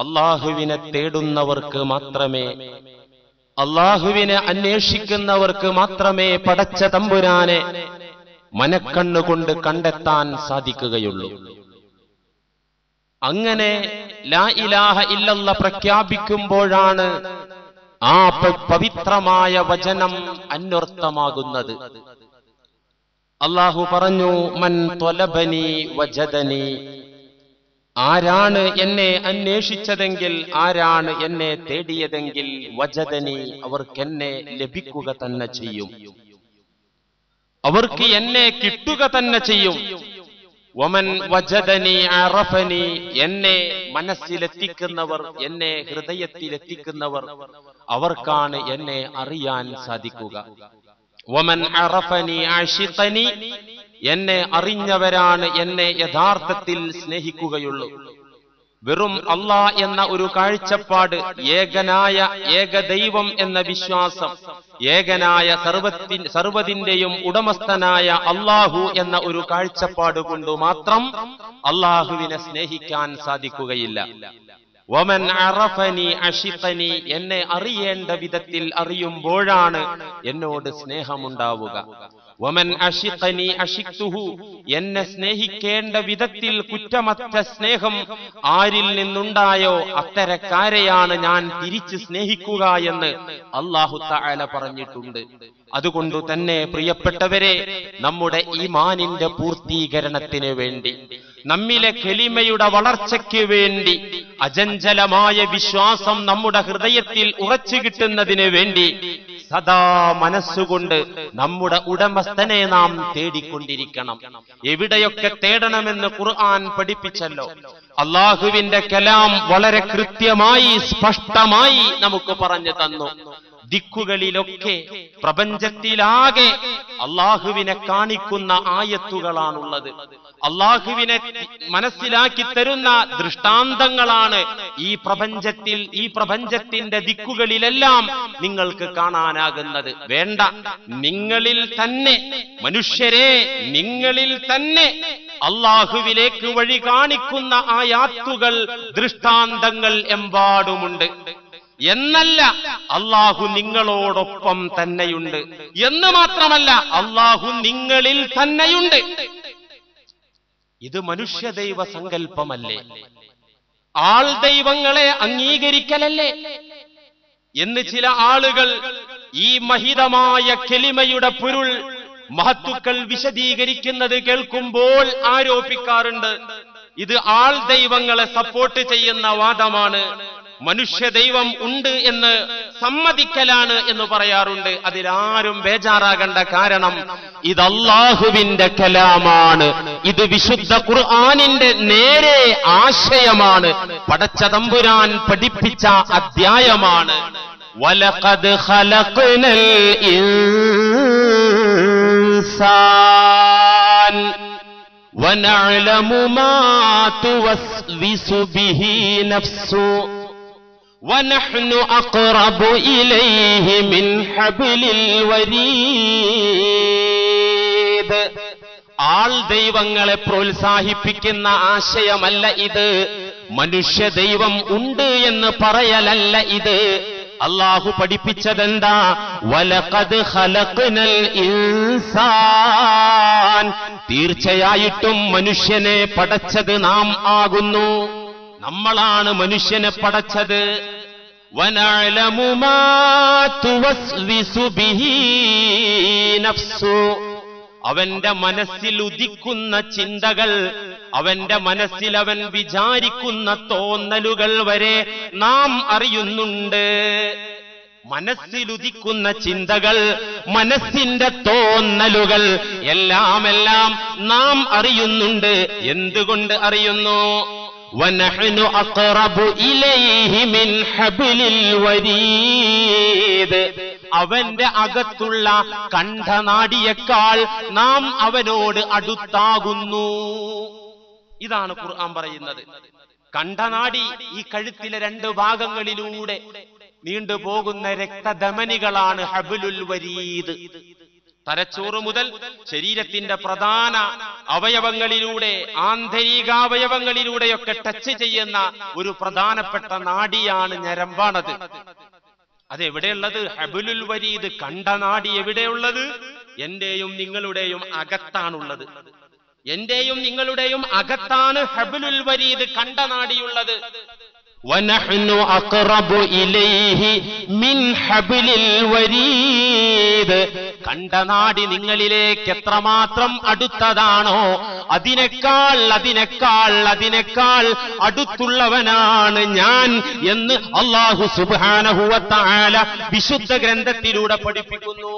അല്ലാഹുവിനെ തേടുന്നവർക്ക് മാത്രമേ, അല്ലാഹുവിനെ അന്വേഷിക്കുന്നവർക്ക് മാത്രമേ പടച്ച തമ്പുരാനെ മനക്കണ്ണുകൊണ്ട് കണ്ടെത്താൻ സാധിക്കുകയുള്ളൂ. അങ്ങനെ ലാ ഇലാഹ ഇല്ലല്ലാഹ് പ്രഖ്യാപിക്കുമ്പോഴാണ് ആ പവിത്രമായ വചനം അന്വർത്ഥമാകുന്നത്. അല്ലാഹു പറഞ്ഞു, മൻ ത്വലബനി വജദനി, ആരാണ് എന്നെ അന്വേഷിച്ചതെങ്കിൽ, ആരാണ് എന്നെ തേടിയതെങ്കിൽ, വജദനി, അവർക്കെന്നെ ലഭിക്കുക തന്നെ ചെയ്യും, അവർക്ക് എന്നെ കിട്ടുക തന്നെ ചെയ്യും. വമൻ വജദനി അറഫനി, എന്നെ മനസ്സിലെത്തിക്കുന്നവർ, എന്നെ ഹൃദയത്തിലെത്തിക്കുന്നവർ, അവർക്കാണ് എന്നെ അറിയാൻ സാധിക്കുക. വമൻ അറഫനി അശിഖനി, എന്നെ അറിഞ്ഞവരാണ് എന്നെ യഥാർത്ഥത്തിൽ സ്നേഹിക്കുകയുള്ളൂ. വെറും അല്ലാഹ് എന്ന ഒരു കാഴ്ചപ്പാട്, ഏകനായ ഏകദൈവം എന്ന വിശ്വാസം, ഏകനായ സർവ്വതിന്റെയും ഉടമസ്ഥനായ അല്ലാഹു എന്ന ഒരു കാഴ്ചപ്പാട് കൊണ്ട് മാത്രം അല്ലാഹുവിനെ സ്നേഹിക്കാൻ സാധിക്കുകയില്ല. വമൻ അറഫനി അശിഖനി, എന്നെ അറിയേണ്ട വിധത്തിൽ അറിയുമ്പോഴാണ് എന്നോട് സ്നേഹമുണ്ടാവുക. വമൻ അശിഖനി അശിഖ്തുഹു, എന്നെ സ്നേഹിക്കേണ്ട വിധത്തിൽ കുറ്റമറ്റ സ്നേഹം ആരിൽ നിന്നുണ്ടായോ അത്തരക്കാരെയാണ് ഞാൻ തിരിച്ച് സ്നേഹിക്കുക എന്ന് അല്ലാഹു തആല പറഞ്ഞിട്ടുണ്ട്. അതുകൊണ്ട് തന്നെ പ്രിയപ്പെട്ടവരെ, നമ്മുടെ ഈമാനിന്റെ പൂർത്തീകരണത്തിന് വേണ്ടി, നമ്മിലെ കലിമയുടെ വളർച്ചയ്ക്ക് വേണ്ടി, അചഞ്ചലമായ വിശ്വാസം നമ്മുടെ ഹൃദയത്തിൽ ഉറച്ചു കിട്ടുന്നതിന് വേണ്ടി സദാ മനസ്സുകൊണ്ട് നമ്മുടെ ഉടമസ്ഥനെ നാം തേടിക്കൊണ്ടിരിക്കണം. എവിടെയൊക്കെ തേടണമെന്ന് ഖുർആൻ പഠിപ്പിച്ചല്ലോ. അല്ലാഹുവിന്റെ കലാം വളരെ കൃത്യമായി സ്പഷ്ടമായി നമുക്ക് പറഞ്ഞു തന്നു. ദിക്കുകളിലൊക്കെ, പ്രപഞ്ചത്തിലാകെ അല്ലാഹുവിനെ കാണിക്കുന്ന ആയത്തുകളാണുള്ളത്. അല്ലാഹുവിനെ മനസ്സിലാക്കി തരുന്ന ദൃഷ്ടാന്തങ്ങളാണ് ഈ പ്രപഞ്ചത്തിൽ, ഈ പ്രപഞ്ചത്തിന്റെ ദിക്കുകളിലെല്ലാം നിങ്ങൾക്ക് കാണാനാകുന്നത്. വേണ്ട, നിങ്ങളിൽ തന്നെ, മനുഷ്യരെ, നിങ്ങളിൽ തന്നെ അല്ലാഹുവിലേക്ക് വഴി കാണിക്കുന്ന ആയാത്തുകൾ, ദൃഷ്ടാന്തങ്ങൾ എമ്പാടുമുണ്ട്. എന്നല്ല, അല്ലാഹു നിങ്ങളോടൊപ്പം തന്നെയുണ്ട് എന്ന് മാത്രമല്ല, അല്ലാഹു നിങ്ങളിൽ തന്നെയുണ്ട്. ഇത് മനുഷ്യദൈവ സങ്കല്പമല്ലേ? ആൾ ദൈവങ്ങളെ അംഗീകരിക്കലല്ലേ എന്ന് ചില ആളുകൾ ഈ മഹിതമായ കലിമയുടെ പൊരുൾ, മഹത്തുക്കൾ വിശദീകരിക്കുന്നത് കേൾക്കുമ്പോൾ ആരോപിക്കാറുണ്ട്. ഇത് ആൾ ദൈവങ്ങളെ സപ്പോർട്ട് ചെയ്യുന്ന വാദമാണ്, മനുഷ്യ ദൈവം ഉണ്ട് എന്ന് സമ്മതിക്കലാണ് എന്ന് പറയാറുണ്ട്. അതിലാരും ബേജാറാകണ്ട. കാരണം ഇത് അല്ലാഹുവിന്റെ കലാമാണ്. ഇത് വിശുദ്ധ ഖുർആനിന്റെ നേരെ ആശയമാണ്. പടച്ച തമ്പുരാൻ പഠിപ്പിച്ച അധ്യായമാണ്. വലഖദ് ഖലഖ്നൽ ഇൻസാൻ വനഅലമു മാ തുവസ്വിസു ബിഹി നഫ്സു وَنَحْنُ أَقْرَبُ إِلَيْهِ مِنْ حَبْلِ الْوَرِيدِ. ആൾ ദൈവങ്ങളെ പ്രോത്സാഹിപ്പിക്കുന്ന ആശയമല്ല ഇത്. മനുഷ്യ ദൈവം ഉണ്ട് എന്ന് പറയലല്ല ഇത്. അല്ലാഹു പഠിപ്പിച്ചതെന്താ? വലഖദ് ഖലഖ്നൽ ഇൻസാൻ, തീർച്ചയായിട്ടും മനുഷ്യനെ പടച്ചത് നാം ആകുന്നു. നമ്മളാണ് മനുഷ്യനെ പടച്ചത്. വനഅലമു മാ തുവസ്വിസു ബിഹി നഫ്സു, അവന്റെ മനസ്സിൽ ഉദിക്കുന്ന ചിന്തകൾ, അവന്റെ മനസ്സിൽ അവൻ വിചാരിക്കുന്ന തോന്നലുകൾ വരെ നാം അറിയുന്നുണ്ട്. മനസ്സിലുദിക്കുന്ന ചിന്തകൾ, മനസ്സിന്റെ തോന്നലുകൾ എല്ലാം നാം അറിയുന്നുണ്ട്. എന്തുകൊണ്ട് അറിയുന്നു? വനഹ്നു അഖ്റബു ഇലൈഹി മിൻ ഹബ്ലിൽ വരീദ്, അവന്റെ അകത്തുള്ള കണ്ഠനാടിയേക്കാൾ നാം അവനോട് അടുത്താകുന്നു. ഇതാണ് ഖുർആൻ പറയുന്നത്. കണ്ഠനാടി ഈ കഴുത്തിലെ രണ്ട് ഭാഗങ്ങളിലൂടെ നീണ്ടുപോകുന്ന രക്തധമനികളാണ് ഹബ്ലുൽ വരീദ്. തലച്ചോറ് മുതൽ ശരീരത്തിന്റെ പ്രധാന അവയവങ്ങളിലൂടെ, ആന്തരികാവയവങ്ങളിലൂടെയൊക്കെ ടച്ച് ചെയ്യുന്ന ഒരു പ്രധാനപ്പെട്ട നാഡിയാണ് ഞരമ്പാണത്. അതെവിടെയുള്ളത്? ഹബ്ലുൽ വരീദ്, കണ്ഠനാഡി എവിടെയുള്ളത്? എന്റെയും നിങ്ങളുടെയും അകത്താണുള്ളത്. എന്റെയും നിങ്ങളുടെയും അകത്താണ് ഹബ്ലുൽ വരീദ്, കണ്ഠനാഡിയുള്ളത്. വനഹ്നു അഖറബു ഇലൈഹി മിൻ ഹബ്ലിൽ വരീദ്. കണ്ഠനാഡി നിങ്ങളിലേക്ക് എത്രമാത്രം അടുത്തതാണോ അതിനേക്കാൾ അടുത്തുള്ളവനാണ് ഞാൻ എന്ന് അല്ലാഹു സുബ്ഹാനഹു വ തആല വിശുദ്ധ ഗ്രന്ഥത്തിലൂടെ പഠിപ്പിക്കുന്നു.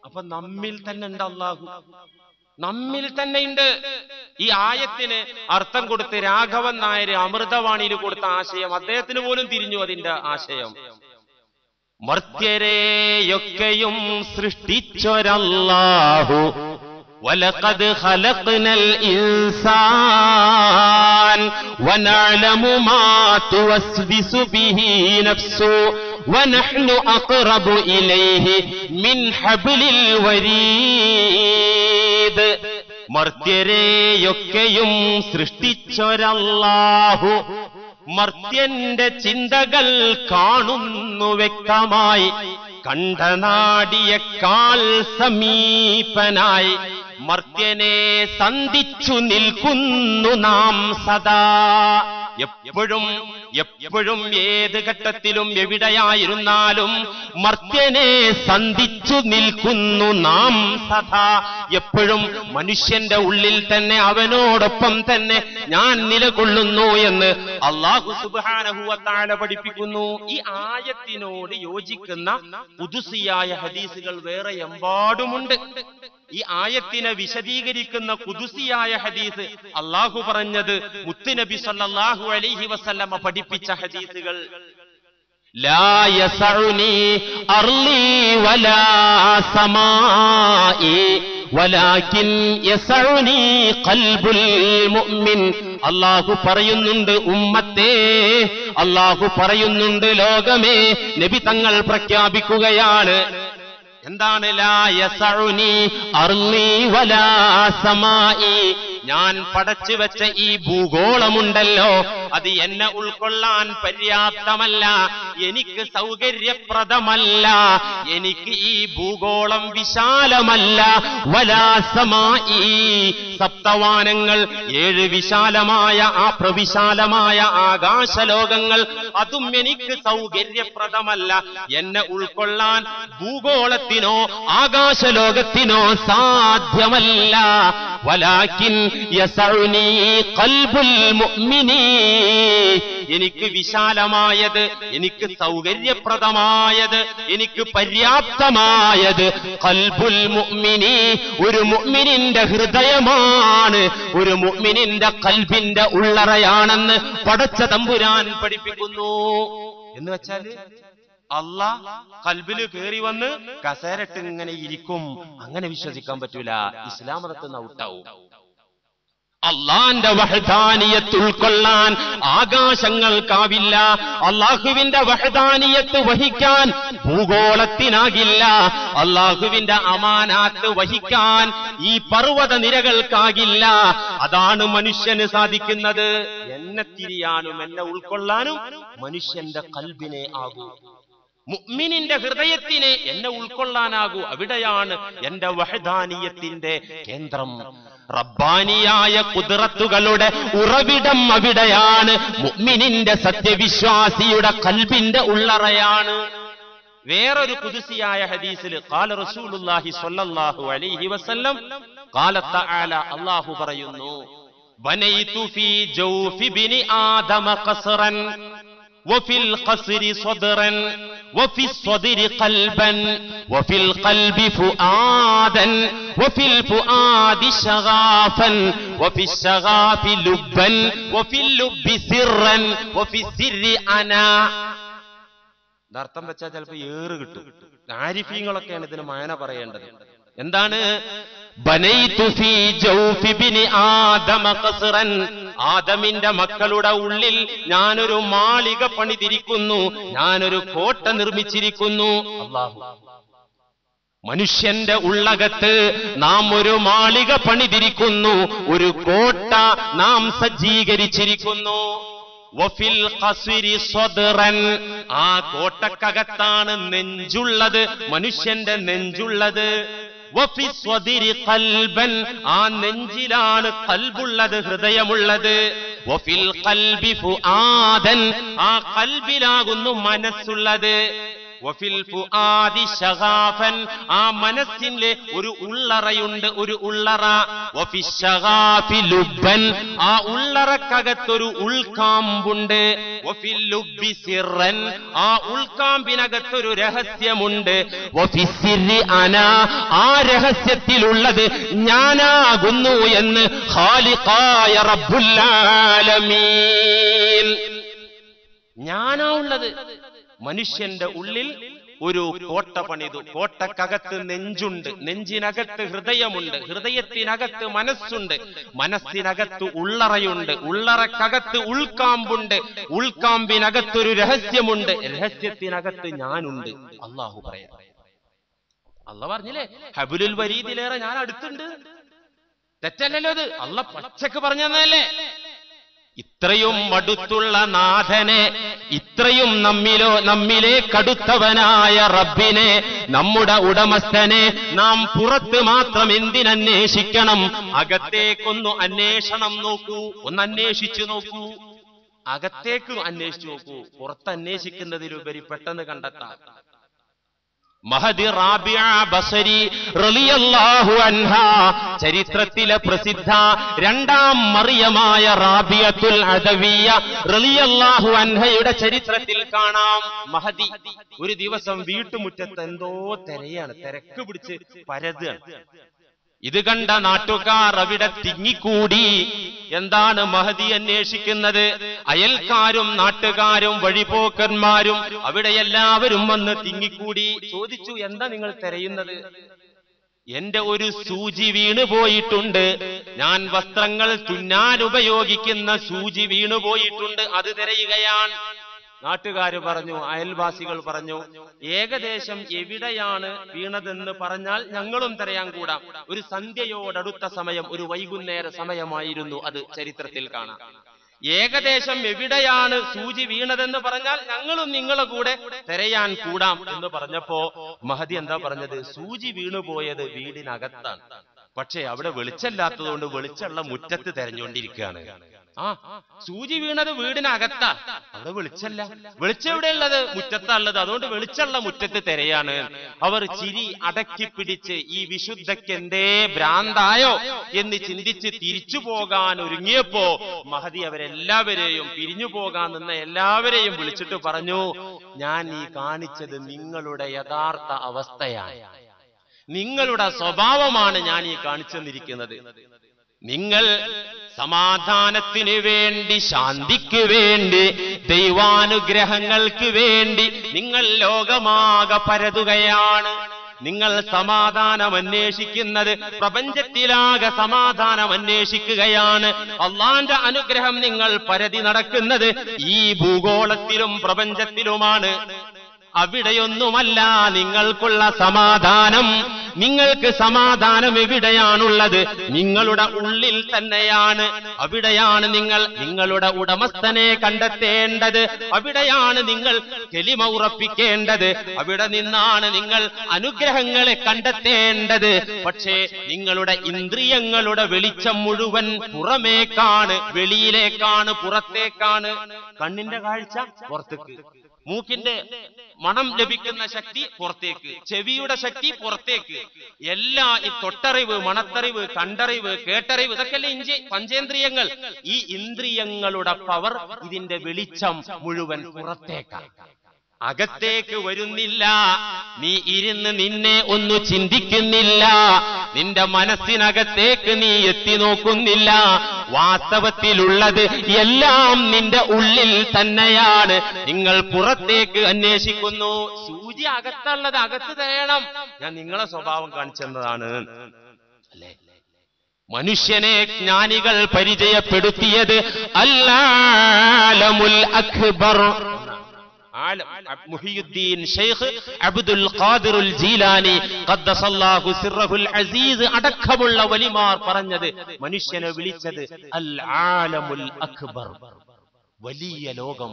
അപ്പൊ നമ്മിൽ തന്നെ ഉണ്ട് അല്ലാഹു, നമ്മിൽ തന്നെ ഉണ്ട്. ഈ ആയത്തിന് അർത്ഥം കൊടുത്ത് രാഘവൻ നായർ അമൃതവാണിയിൽ കൊടുത്ത ആശയം അദ്ദേഹത്തിന് പോലും തിരിഞ്ഞു അതിന്റെ ആശയം. മർത്യരെയൊക്കെയും സൃഷ്ടിച്ചൊരല്ലാഹു വലഖദ് ഖലഖ്നൽ ഇൻസാൻ വനഅലമു മാ തുവസ്വിസു ബിഹി നഫ്സു വനഹ്നു അഖറബു ഇലൈഹി മിൻ ഹബ്ലിൽ വരീദ്. മർത്യരെയൊക്കെയും സൃഷ്ടിച്ചൊരല്ലാഹു മർത്യന്റെ ചിന്തകൾ കാണുന്നു വ്യക്തമായി, കണ്ഠനാഡിയേക്കാൾ സമീപനായി മർത്യനെ സന്ധിച്ചു നിൽക്കുന്നു നാം സദാ. എപ്പോഴും ഏത് ഘട്ടത്തിലും എവിടെയായിരുന്നാലും മർത്യനെ സന്ധിച്ചു നിൽക്കുന്നു നാം സദാ. എപ്പോഴും മനുഷ്യന്റെ ഉള്ളിൽ തന്നെ അവനോടൊപ്പം തന്നെ ഞാൻ നിലകൊള്ളുന്നു എന്ന് അല്ലാഹു സുബ്ഹാനഹു വ തആല പഠിപ്പിക്കുന്നു. ഈ ആയത്തിനോട് യോജിക്കുന്ന ഖുദ്സിയായ ഹദീസുകൾ വേറെ എമ്പാടുമുണ്ട്. ഈ ആയത്തിനെ വിശദീകരിക്കുന്ന ഖുദ്സിയായ ഹദീസ് അല്ലാഹു പറഞ്ഞത് മുത്തുനബി സല്ലല്ലാഹു അലൈഹി വസല്ലമ പഠിപ്പിച്ച ഹദീസുകൾ. ലാ യസഉനി അർളി വലാ സമാഇ വലാകിൻ യസഉനി ഖൽബുൽ മുഅ്മിൻ. അല്ലാഹു പറയുന്നുണ്ട് ഉമ്മത്തേ, അല്ലാഹു പറയുന്നുണ്ട് ലോകമേ, നബി തങ്ങൾ പ്രഖ്യാപിക്കുകയാണ്. എന്താണ്? ലാ യസഉനി അർളി വലാ സമാഇ. ഞാൻ പടച്ചു വെച്ച ഈ ഭൂഗോളമുണ്ടല്ലോ, അത് എന്നെ ഉൾക്കൊള്ളാൻ പര്യാപ്തമല്ല, എനിക്ക് സൗകര്യപ്രദമല്ല, എനിക്ക് ഈ ഭൂഗോളം വിശാലമല്ല. വലാ സമാഇ, സപ്തവാനങ്ങൾ, 7 വിശാലമായ ആ പ്രവിശാലമായ ആകാശലോകങ്ങൾ, അതും എനിക്ക് സൗകര്യപ്രദമല്ല. എന്നെ ഉൾക്കൊള്ളാൻ ഭൂഗോളത്തിനോ ആകാശലോകത്തിനോ സാധ്യമല്ല. വലാകിൻ യസഉനി ഖൽബുൽ മുഅ്മിനി, എനിക്ക് വിശാലമായത്, എനിക്ക് സൗകര്യപ്രദമായത്, എനിക്ക് പര്യാപ്തമായത് ഖൽബുൽ മുഅ്മിനി, ഒരു മുഅ്മിനിന്റെ ഹൃദയമാണ്, ഒരു മുഅ്മിനിന്റെ ഖൽബിന്റെ ഉള്ളറയാണെന്ന് പടച്ച തമ്പുരാൻ പഠിപ്പിക്കുന്നു. എന്ന് വെച്ചാൽ അല്ലാഹ് ഖൽബിൽ കയറി വന്ന് കസേരട്ട് ഇങ്ങനെ ഇരിക്കും, അങ്ങനെ വിശ്വസിക്കാൻ പറ്റൂല. ഇസ്ലാം മതത്തിന് ഔട്ടാവും. അള്ളാന്റെ വഹദാനിയത്ത് ഉൾക്കൊള്ളാൻ ആകാശങ്ങൾക്കാവില്ല, അള്ളാഹുവിന്റെ വഹദാനിയത്ത് വഹിക്കാൻ ഭൂഗോളത്തിനാകില്ല, അള്ളാഹുവിന്റെ അമാനാത്ത് വഹിക്കാൻ ഈ പർവ്വത നിരകൾക്കാകില്ല. അതാണ് മനുഷ്യന് സാധിക്കുന്നത്. എന്നെ തിരിയാനും എന്നെ ഉൾക്കൊള്ളാനും മനുഷ്യന്റെ ഖൽബിനെ ആകൂ, മുഅ്മിനിന്റെ ഹൃദയത്തിനെ എന്നെ ഉൾക്കൊള്ളാനാകൂ. അവിടെയാണ് എന്റെ വഹദാനിയത്തിന്റെ കേന്ദ്രം. റബ്ബാനിയായ ഖുദ്റത്തുകളുടെ ഉറവിടം അവിടെയാണ്. മുഅ്മിനിന്റെ സത്യവിശ്വാസിയുടെ ഖൽബിന്റെ ഉള്ളറയാണ്. വേറൊരു ഖുദ്സിയായ ഹദീസിൽ ഖാല റസൂലുള്ളാഹി സ്വല്ലല്ലാഹു അലൈഹി വസല്ലം ഖാല തആല, അല്ലാഹു പറയുന്നു, ബനൈതു ഫീ ജൗഫി ബിനി ആദമ ഖസ്റൻ وفي القصر صدرا وفي الصدر قلبا وفي القلب فؤادا وفي الفؤاد شغافا وفي الشغاف لبا وفي اللب سرا وفي السر أنا. അർത്ഥം വെച്ചാൽ ചിലപ്പോൾ ഏറ് കിട്ടും. ആരിഫീങ്ങളൊക്കെയാണ് ഇതിന് മായന പറയേണ്ടത്. എന്താണ്? ബനൈതു ഫീ ജൗഫി ബിനി ആദമ ഖസ്റൻ, ആദമിന്റെ മക്കളുടെ ഉള്ളിൽ ഞാനൊരു മാളിക പണിതിരിക്കുന്നു, ഞാനൊരു കോട്ട നിർമ്മിച്ചിരിക്കുന്നു. അല്ലാഹു മനുഷ്യന്റെ ഉള്ളകത്ത് നാം ഒരു മാളിക പണിതിരിക്കുന്നു, ഒരു കോട്ട നാം സജ്ജീകരിച്ചിരിക്കുന്നു. വഫിൽ ഖസ്രി സദ്റൻ, ആ കോട്ടക്കകത്താണ് നെഞ്ചുള്ളത്, മനുഷ്യന്റെ നെഞ്ചുള്ളത്. വഫി സ്വദിരി ഖൽബൻ, ആ നെഞ്ചിലാണ് ഖൽബുള്ളത്, ഹൃദയമുള്ളത്. വഫിൽ ഖൽബി ഫുആദൻ, ആ ഖൽബിലാകുന്നു മനസ്സുള്ളത്. വഫിൽ ഫുആദി ശഗാഫൻ, ആ മനസ്സിലെ ഒരു ഉള്ളറയുണ്ട്, ഒരു ഉള്ളറ. വഫി ശഗാഫി ലുബ്ബൻ, ആ ഉള്ളറക്കകത്തൊരു ഉൾക്കാമ്പുണ്ട്. വഫിൽ ലുബ്ബി സിർറൻ, ആ ഉൾക്കാമ്പിനകത്തൊരു രഹസ്യമുണ്ട്. വഫി സിർരി അനാ, ആ രഹസ്യത്തിലുള്ളത് ഞാനാകുന്നു എന്ന് ഖാലിഖായ റബ്ബുൽ ആലമീൻ. ഞാനാ ഉള്ളത്. മനുഷ്യന്റെ ഉള്ളിൽ ഒരു കോട്ട പണിതു. കോട്ടക്കകത്ത് നെഞ്ചുണ്ട്, നെഞ്ചിനകത്ത് ഹൃദയമുണ്ട്, ഹൃദയത്തിനകത്ത് മനസ്സുണ്ട്, മനസ്സിനകത്ത് ഉള്ളറയുണ്ട്, ഉള്ളറക്കകത്ത് ഉൾക്കാമ്പുണ്ട്, ഉൾക്കാമ്പിനകത്തൊരു രഹസ്യമുണ്ട്, രഹസ്യത്തിനകത്ത് ഞാനുണ്ട്. അള്ളാഹു പറയാം. അള്ളാഹ് പറഞ്ഞില്ലേ, ഹബുലുൽ വരീദിലേറെ ഞാൻ അടുത്തുണ്ട്. തെറ്റല്ലല്ലോ അത്, അള്ളാഹ് പച്ചക്ക് പറഞ്ഞതല്ലേ. ഇത്രയും അടുത്തുള്ള നാഥനെ, ഇത്രയും നമ്മിലെ കടുത്തവനായ റബ്ബിനെ, നമ്മുടെ ഉടമസ്ഥനെ നാം പുറത്ത് മാത്രം എന്തിനന്വേഷിക്കണം? അകത്തേക്കൊന്നു അന്വേഷണം നോക്കൂ, ഒന്ന് അന്വേഷിച്ചു നോക്കൂ. അകത്തേക്ക് അന്വേഷിച്ചു നോക്കൂ, പുറത്ത് അന്വേഷിക്കുന്നതിലുപരി പെട്ടെന്ന് കണ്ടെത്താം. മഹദി റാബിഅ ബസരി റളിയല്ലാഹു അൻഹാ, ചരിത്രത്തിലെ പ്രസിദ്ധ രണ്ടാം മറിയമായ റാബിയത്തുൽ അദവിയ റളിയല്ലാഹു അൻഹയുടെ ചരിത്രത്തിൽ കാണാം. മഹദി ഒരു ദിവസം വീട്ടുമുറ്റത്ത് എന്തോ തിരക്ക് പിടിച്ച് പരതുകയാണ്. ഇത് കണ്ട നാട്ടുകാർ അവിടെ തിങ്ങിക്കൂടി. എന്താണ് മഹദി അന്വേഷിക്കുന്നത്? അയൽക്കാരും നാട്ടുകാരും വഴിപോക്കന്മാരും അവിടെ എല്ലാവരും വന്ന് തിങ്ങിക്കൂടി. ചോദിച്ചു, എന്താ നിങ്ങൾ തിരയുന്നത്? എന്റെ ഒരു സൂചി വീണുപോയിട്ടുണ്ട്, ഞാൻ വസ്ത്രങ്ങൾ തുന്നാൻ ഉപയോഗിക്കുന്ന സൂചി വീണുപോയിട്ടുണ്ട്, അത് തിരയുകയാണ്. നാട്ടുകാര് പറഞ്ഞു, അയൽവാസികൾ പറഞ്ഞു, ഏകദേശം എവിടെയാണ് വീണതെന്ന് പറഞ്ഞാൽ ഞങ്ങളും തിരയാൻ കൂടാം. ഒരു സന്ധ്യയോടടുത്ത സമയം, ഒരു വൈകുന്നേര സമയമായിരുന്നു അത്, ചരിത്രത്തിൽ കാണാം. ഏകദേശം എവിടെയാണ് സൂചി വീണതെന്ന് പറഞ്ഞാൽ ഞങ്ങളും നിങ്ങളെ കൂടെ തിരയാൻ കൂടാം എന്ന് പറഞ്ഞപ്പോ മഹദി എന്താ പറഞ്ഞത്? സൂചി വീണുപോയത് വീടിനകത്താണ്, പക്ഷെ അവിടെ വെളിച്ചമില്ലാത്തതുകൊണ്ട് വെളിച്ചമുള്ള മുറ്റത്ത് തെരഞ്ഞുകൊണ്ടിരിക്കുകയാണ്. സൂചി വീണത് വീടിനകത്താ, അവിടെ വെളിച്ചല്ല. വെളിച്ചം എവിടെയുള്ളത്? മുറ്റത്താണുള്ളത്. അതുകൊണ്ട് വെളിച്ചമുള്ള മുറ്റത്ത് തിരയാണ്. അവർ ചിരി അടക്കി പിടിച്ച് ഈ വിശുദ്ധക്ക് എന്തേ ഭ്രാന്തായോ എന്ന് ചിന്തിച്ച് തിരിച്ചു പോകാൻ ഒരുങ്ങിയപ്പോ മഹദി അവരെല്ലാവരെയും, പിരിഞ്ഞു പോകാൻ നിന്ന എല്ലാവരെയും വിളിച്ചിട്ട് പറഞ്ഞു, ഞാൻ ഈ കാണിച്ചത് നിങ്ങളുടെ യഥാർത്ഥ അവസ്ഥയാണ്, നിങ്ങളുടെ സ്വഭാവമാണ് ഞാൻ ഈ കാണിച്ചെന്നിരിക്കുന്നത്. നിങ്ങൾ സമാധാനത്തിന് വേണ്ടി, ശാന്തിക്ക് വേണ്ടി, ദൈവാനുഗ്രഹങ്ങൾക്ക് വേണ്ടി നിങ്ങൾ ലോകമാകെ പരതുകയാണ്. നിങ്ങൾ സമാധാനം അന്വേഷിക്കുന്നത്, പ്രപഞ്ചത്തിലാകെ സമാധാനം അന്വേഷിക്കുകയാണ്. അള്ളാന്റെ അനുഗ്രഹം നിങ്ങൾ പരതി നടക്കുന്നത് ഈ ഭൂഗോളത്തിലും പ്രപഞ്ചത്തിലുമാണ്. അവിടെയൊന്നുമല്ല നിങ്ങൾക്കുള്ള സമാധാനം. നിങ്ങൾക്ക് സമാധാനം എവിടെയാണുള്ളത്? നിങ്ങളുടെ ഉള്ളിൽ തന്നെയാണ്. അവിടെയാണ് നിങ്ങൾ നിങ്ങളുടെ ഉടമസ്ഥനെ കണ്ടെത്തേണ്ടത്. അവിടെയാണ് നിങ്ങൾ കലിമ ഉറപ്പിക്കേണ്ടത്. അവിടെ നിന്നാണ് നിങ്ങൾ അനുഗ്രഹങ്ങളെ കണ്ടെത്തേണ്ടത്. പക്ഷേ നിങ്ങളുടെ ഇന്ദ്രിയങ്ങളുടെ വെളിച്ചം മുഴുവൻ പുറമേക്കാണ്, വെളിയിലേക്കാണ്, പുറത്തേക്കാണ്. കണ്ണിന്റെ കാഴ്ച പുറത്തേക്ക്, മൂക്കിന്റെ മണം ലഭിക്കുന്ന ശക്തി പുറത്തേക്ക്, ചെവിയുടെ ശക്തി പുറത്തേക്ക്. എല്ലാ ഈ തൊട്ടറിവ്, മണത്തറിവ്, കണ്ടറിവ്, കേട്ടറിവ്, ഇതൊക്കെയല്ലേ പഞ്ചേന്ദ്രിയങ്ങൾ. ഈ ഇന്ദ്രിയങ്ങളുടെ പവർ, ഇതിന്റെ വെളിച്ചം മുഴുവൻ പുറത്തേക്കാണ്, അകത്തേക്ക് വരുന്നില്ല. നീ ഇരുന്ന് നിന്നെ ഒന്ന് ചിന്തിക്കുന്നില്ല, നിന്റെ മനസ്സിനകത്തേക്ക് നീ എത്തി നോക്കുന്നില്ല. വാസ്തവത്തിലുള്ളത് എല്ലാം നിന്റെ ഉള്ളിൽ തന്നെയാണ്. നിങ്ങൾ പുറത്തേക്ക് അന്വേഷിക്കുന്നു. സൂചി അകത്തുള്ളത് അകത്ത് തരയണം. ഞാൻ നിങ്ങളെ സ്വഭാവം കാണിച്ചെന്നതാണ് അല്ലേ? മനുഷ്യനെ ജ്ഞാനികൾ പരിചയപ്പെടുത്തിയത് അൽ-ആലമുൽ അക്ബർ, മുഹിയുദ്ദീൻ ഷെയ്ഖ് അബ്ദുൽ ഖാദിറുൽ ജീലാനി ഖദ്ദസല്ലാഹു സിർറഹുൽ അസീസ് അടക്കമുള്ള വലിമാർ പറഞ്ഞത്, മനുഷ്യനെ വിളിച്ചത് അൽ ആലമുൽ അക്ബർ, വലിയ ലോകം,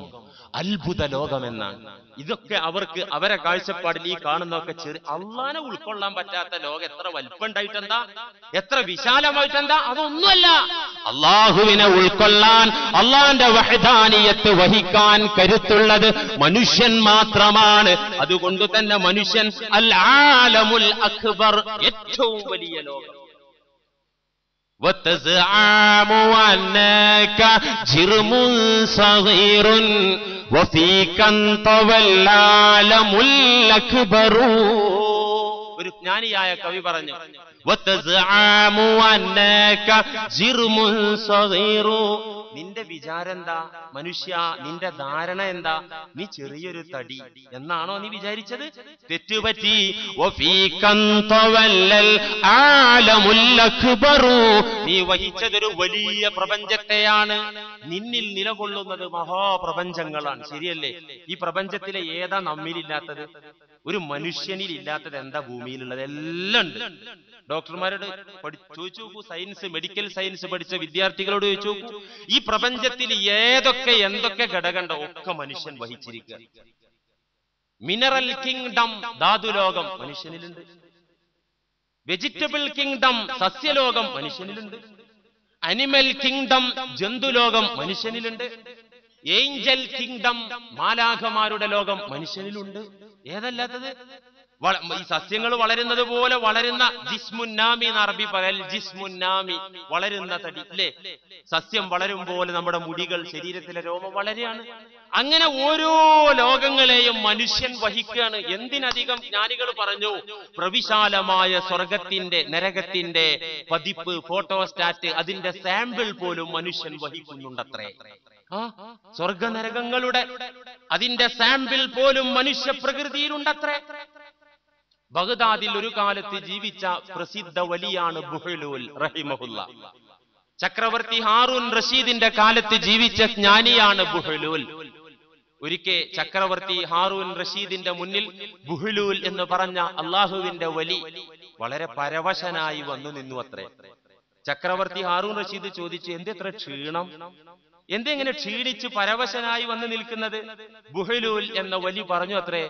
അത്ഭുത ലോകമെന്നാണ്. ഇതൊക്കെ അവർക്ക് അവരെ കാഴ്ചപ്പാടിൽ ഈ കാണുന്നതൊക്കെ ചെറിയ, അള്ളാനെ ഉൾക്കൊള്ളാൻ പറ്റാത്ത ലോകം എത്ര വലിപ്പമുണ്ടായിട്ടെന്താ, എത്ര വിശാലമായിട്ടെന്താ, അതൊന്നുമല്ല. അള്ളാഹുവിനെ ഉൾക്കൊള്ളാൻ, അള്ളാന്റെ വഹദാനിയത്ത് വഹിക്കാൻ കരുത്തുള്ളത് മനുഷ്യൻ മാത്രമാണ്. അതുകൊണ്ട് തന്നെ മനുഷ്യൻ അൽ ആലമുൽ അക്ബർ, ഏറ്റവും വലിയ ലോകം. وتزعم أنك جرم صغير وفيك انطوى العالم الأكبر. ഒരു ജ്ഞാനിയായ കവി പറഞ്ഞു, وتزعم أنك جرم صغير, നിന്റെ വിചാരം എന്താ മനുഷ്യ, നിന്റെ ധാരണ എന്താ, നീ ചെറിയൊരു തടി എന്നാണോ നീ വിചാരിച്ചത്? തെറ്റുപറ്റി. നീ വഹിച്ചതൊരു വലിയ പ്രപഞ്ചത്തെയാണ്, നിന്നിൽ നിലകൊള്ളുന്നത് മഹാപ്രപഞ്ചങ്ങളാണ്. ശരിയല്ലേ? ഈ പ്രപഞ്ചത്തിലെ ഏതാ നമ്മിലില്ലാത്തത്? ഒരു മനുഷ്യനിൽ ഇല്ലാത്തത് എന്താ ഭൂമിയിലുള്ളത്? എല്ലാം ഉണ്ട്. ഡോക്ടർമാരോട് ചോദിച്ചു നോക്കൂ, സയൻസ്, മെഡിക്കൽ സയൻസ് പഠിച്ച വിദ്യാർത്ഥികളോട് ചോദിച്ചു നോക്കൂ, ഈ പ്രപഞ്ചത്തിൽ ഏതൊക്കെ എന്തൊക്കെ ഘടകമുണ്ടോ ഒക്കെ മനുഷ്യൻ വഹിച്ചിരിക്കുക. മിനറൽ കിങ്ഡം, ധാതുലോകം മനുഷ്യനിലുണ്ട്. വെജിറ്റബിൾ കിങ്ഡം, സസ്യലോകം മനുഷ്യനിലുണ്ട്. അനിമൽ കിങ്ഡം, ജന്തുലോകം മനുഷ്യനിലുണ്ട്. ഏഞ്ചൽ കിങ്ഡം, മാലാഖമാരുടെ ലോകം മനുഷ്യനിലുണ്ട്. ഏതല്ലാത്തത്? ഈ സസ്യങ്ങൾ വളരുന്നത് പോലെ വളരുന്ന ജിസ്മുന്നാമി എന്ന് അറബി പറയൽ, ജിസ്മുന്നാമി, വളരുന്ന തടി അല്ലേ? സസ്യം വളരും പോലെ നമ്മുടെ മുടികൾ, ശരീരത്തിലെ രോമം വളരെയാണ്. അങ്ങനെ ഓരോ ലോകങ്ങളെയും മനുഷ്യൻ വഹിക്കുകയാണ്. എന്തിനധികം ജ്ഞാനികൾ പറഞ്ഞു, പ്രവിശാലമായ സ്വർഗത്തിന്റെ നരകത്തിന്റെ പതിപ്പ്, ഫോട്ടോസ്റ്റാറ്റ്, അതിന്റെ സാമ്പിൾ പോലും മനുഷ്യൻ വഹിക്കുന്നുണ്ടത്രേ. സ്വർഗ നരകങ്ങളുടെ അതിന്റെ സാമ്പിൾ പോലും മനുഷ്യ പ്രകൃതിയിലുണ്ടത്രേ. ബഗ്ദാദിൽ ഒരു കാലത്ത് ജീവിച്ച പ്രസിദ്ധ വലിയാണ് ബുഹ്ലൂൽ റഹിമഹുല്ല. ചക്രവർത്തി ഹാറൂൻ റഷീദിന്റെ കാലത്ത് ജീവിച്ച ജ്ഞാനിയാണ് ബുഹ്ലൂൽ. ഒരിക്കൽ ചക്രവർത്തി ഹാറൂൻ റഷീദിന്റെ മുന്നിൽ ബുഹ്ലൂൽ എന്ന് പറഞ്ഞ അള്ളാഹുവിന്റെ വലി വളരെ പരവശനായി വന്നു നിന്നു അത്രേ. ചക്രവർത്തി ഹാറൂൻ റഷീദ് ചോദിച്ചു, എന്തെത്ര ക്ഷീണം, എന്തെങ്ങനെ ക്ഷീണിച്ച് പരവശനായി വന്നു നിൽക്കുന്നത്? ബുഹ്ലൂൽ എന്ന വലി പറഞ്ഞു അത്രേ,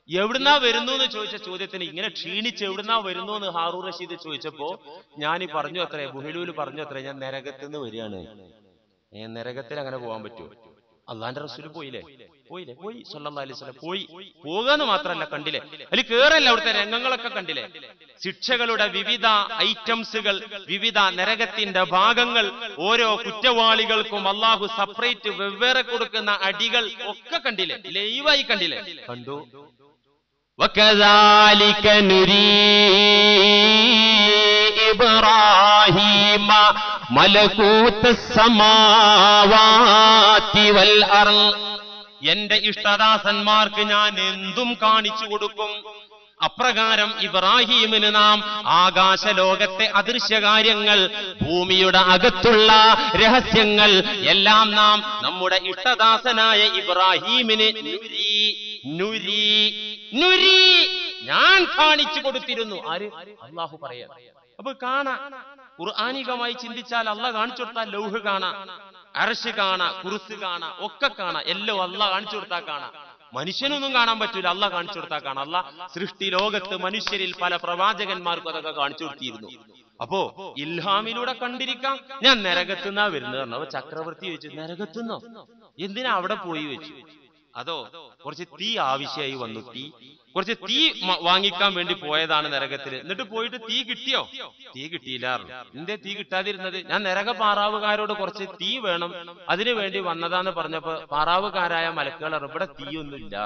എവിടുന്നാ വരുന്നു എന്ന് ചോദിച്ച ചോദ്യത്തിന് ഇങ്ങനെ ക്ഷീണിച്ച് എവിടുന്നാ വരുന്നു എന്ന് ഹാറൂൻ റഷീദ് ചോദിച്ചപ്പോ ഞാൻ പറഞ്ഞു അത്രേ, ബുഹ്ലൂൽ പറഞ്ഞു അത്രേ, ഞാൻ നരകത്തിൽ നിന്ന് വരികയാണ്. നരകത്തിൽ അങ്ങനെ പോകാൻ പറ്റുമോ? അള്ളാന്റെ റസൂൽ പോയില്ലേ? പോയി സ്വല്ലല്ലാഹു അലൈഹി വസല്ലം പോയി. പോകാന്ന് മാത്രല്ല, കണ്ടില്ലേ, അതിൽ കേറല്ല, അവിടുത്തെ രംഗങ്ങളൊക്കെ കണ്ടില്ലേ? ശിക്ഷകളുടെ വിവിധ ഐറ്റംസുകൾ, വിവിധ നരകത്തിന്റെ ഭാഗങ്ങൾ, ഓരോ കുറ്റവാളികൾക്കും അള്ളാഹു സെപ്പറേറ്റ് വെവ്വേറെ കൊടുക്കുന്ന അടികൾ ഒക്കെ കണ്ടില്ലേ? ലൈവായി കണ്ടില്ലേ? കണ്ടു. وكذلك نري إبراهيم ملكوت السماوات والأرض. എന്റെ ഇഷ്ടദാസന്മാർക്ക് ഞാൻ എന്തും കാണിച്ചു കൊടുക്കും. അപ്രകാരം ഇബ്രാഹീമിന് നാം ആകാശലോകത്തെ അദൃശ്യകാര്യങ്ങൾ, ഭൂമിയുടെ അകത്തുള്ള രഹസ്യങ്ങൾ എല്ലാം നാം നമ്മുടെ ഇഷ്ടദാസനായ ഇബ്രാഹീമിന് നുരി ഞാൻ കാണിച്ചു കൊടുത്തിരുന്നു. ആര്? അള്ളാഹു പറയാ. അപ്പൊ കാണാ, ഖുർആനികമായി ചിന്തിച്ചാൽ അള്ളാഹ് കാണിച്ചു കൊടുത്താൽ ലൗഹ് കാണാ, അർശ് കാണാ, കുർസി കാണാ, ഒക്കെ കാണാ. എല്ലാം അള്ളാഹ് കാണിച്ചു കൊടുത്താൽ കാണാ. മനുഷ്യനൊന്നും കാണാൻ പറ്റൂല, അള്ളാഹ് കാണിച്ചു കൊടുത്താൽ കാണാം. അള്ളാഹ് സൃഷ്ടി ലോകത്ത് മനുഷ്യരിൽ പല പ്രവാചകന്മാർക്കും അതൊക്കെ കാണിച്ചു കൊടുത്തിരുന്നു. അപ്പോ ഇൽഹാമിലൂടെ കണ്ടിരിക്കാം. ഞാൻ നരകത്തുനിന്നാ വരുന്നത് പറഞ്ഞു. അപ്പൊ ചക്രവർത്തി ചോദിച്ചു, നരകത്തുനിന്നോ? എന്തിനാ അവിടെ പോയി വെച്ചു? അതോ കുറച്ച് തീ ആവശ്യമായി വന്നു, കുറച്ച് തീ വാങ്ങിക്കാൻ വേണ്ടി പോയതാണ് നരകത്തില്. എന്നിട്ട് പോയിട്ട് തീ കിട്ടിയോ? തീ കിട്ടിയില്ല. എന്തേ തീ കിട്ടാതിരുന്നത്? ഞാൻ നരക പാറാവുകാരോട് കുറച്ച് തീ വേണം, അതിനു വേണ്ടി വന്നതാന്ന് പറഞ്ഞപ്പോ പാറാവുകാരായ മലക്കുകൾ ഇവിടെ തീയൊന്നുമില്ല.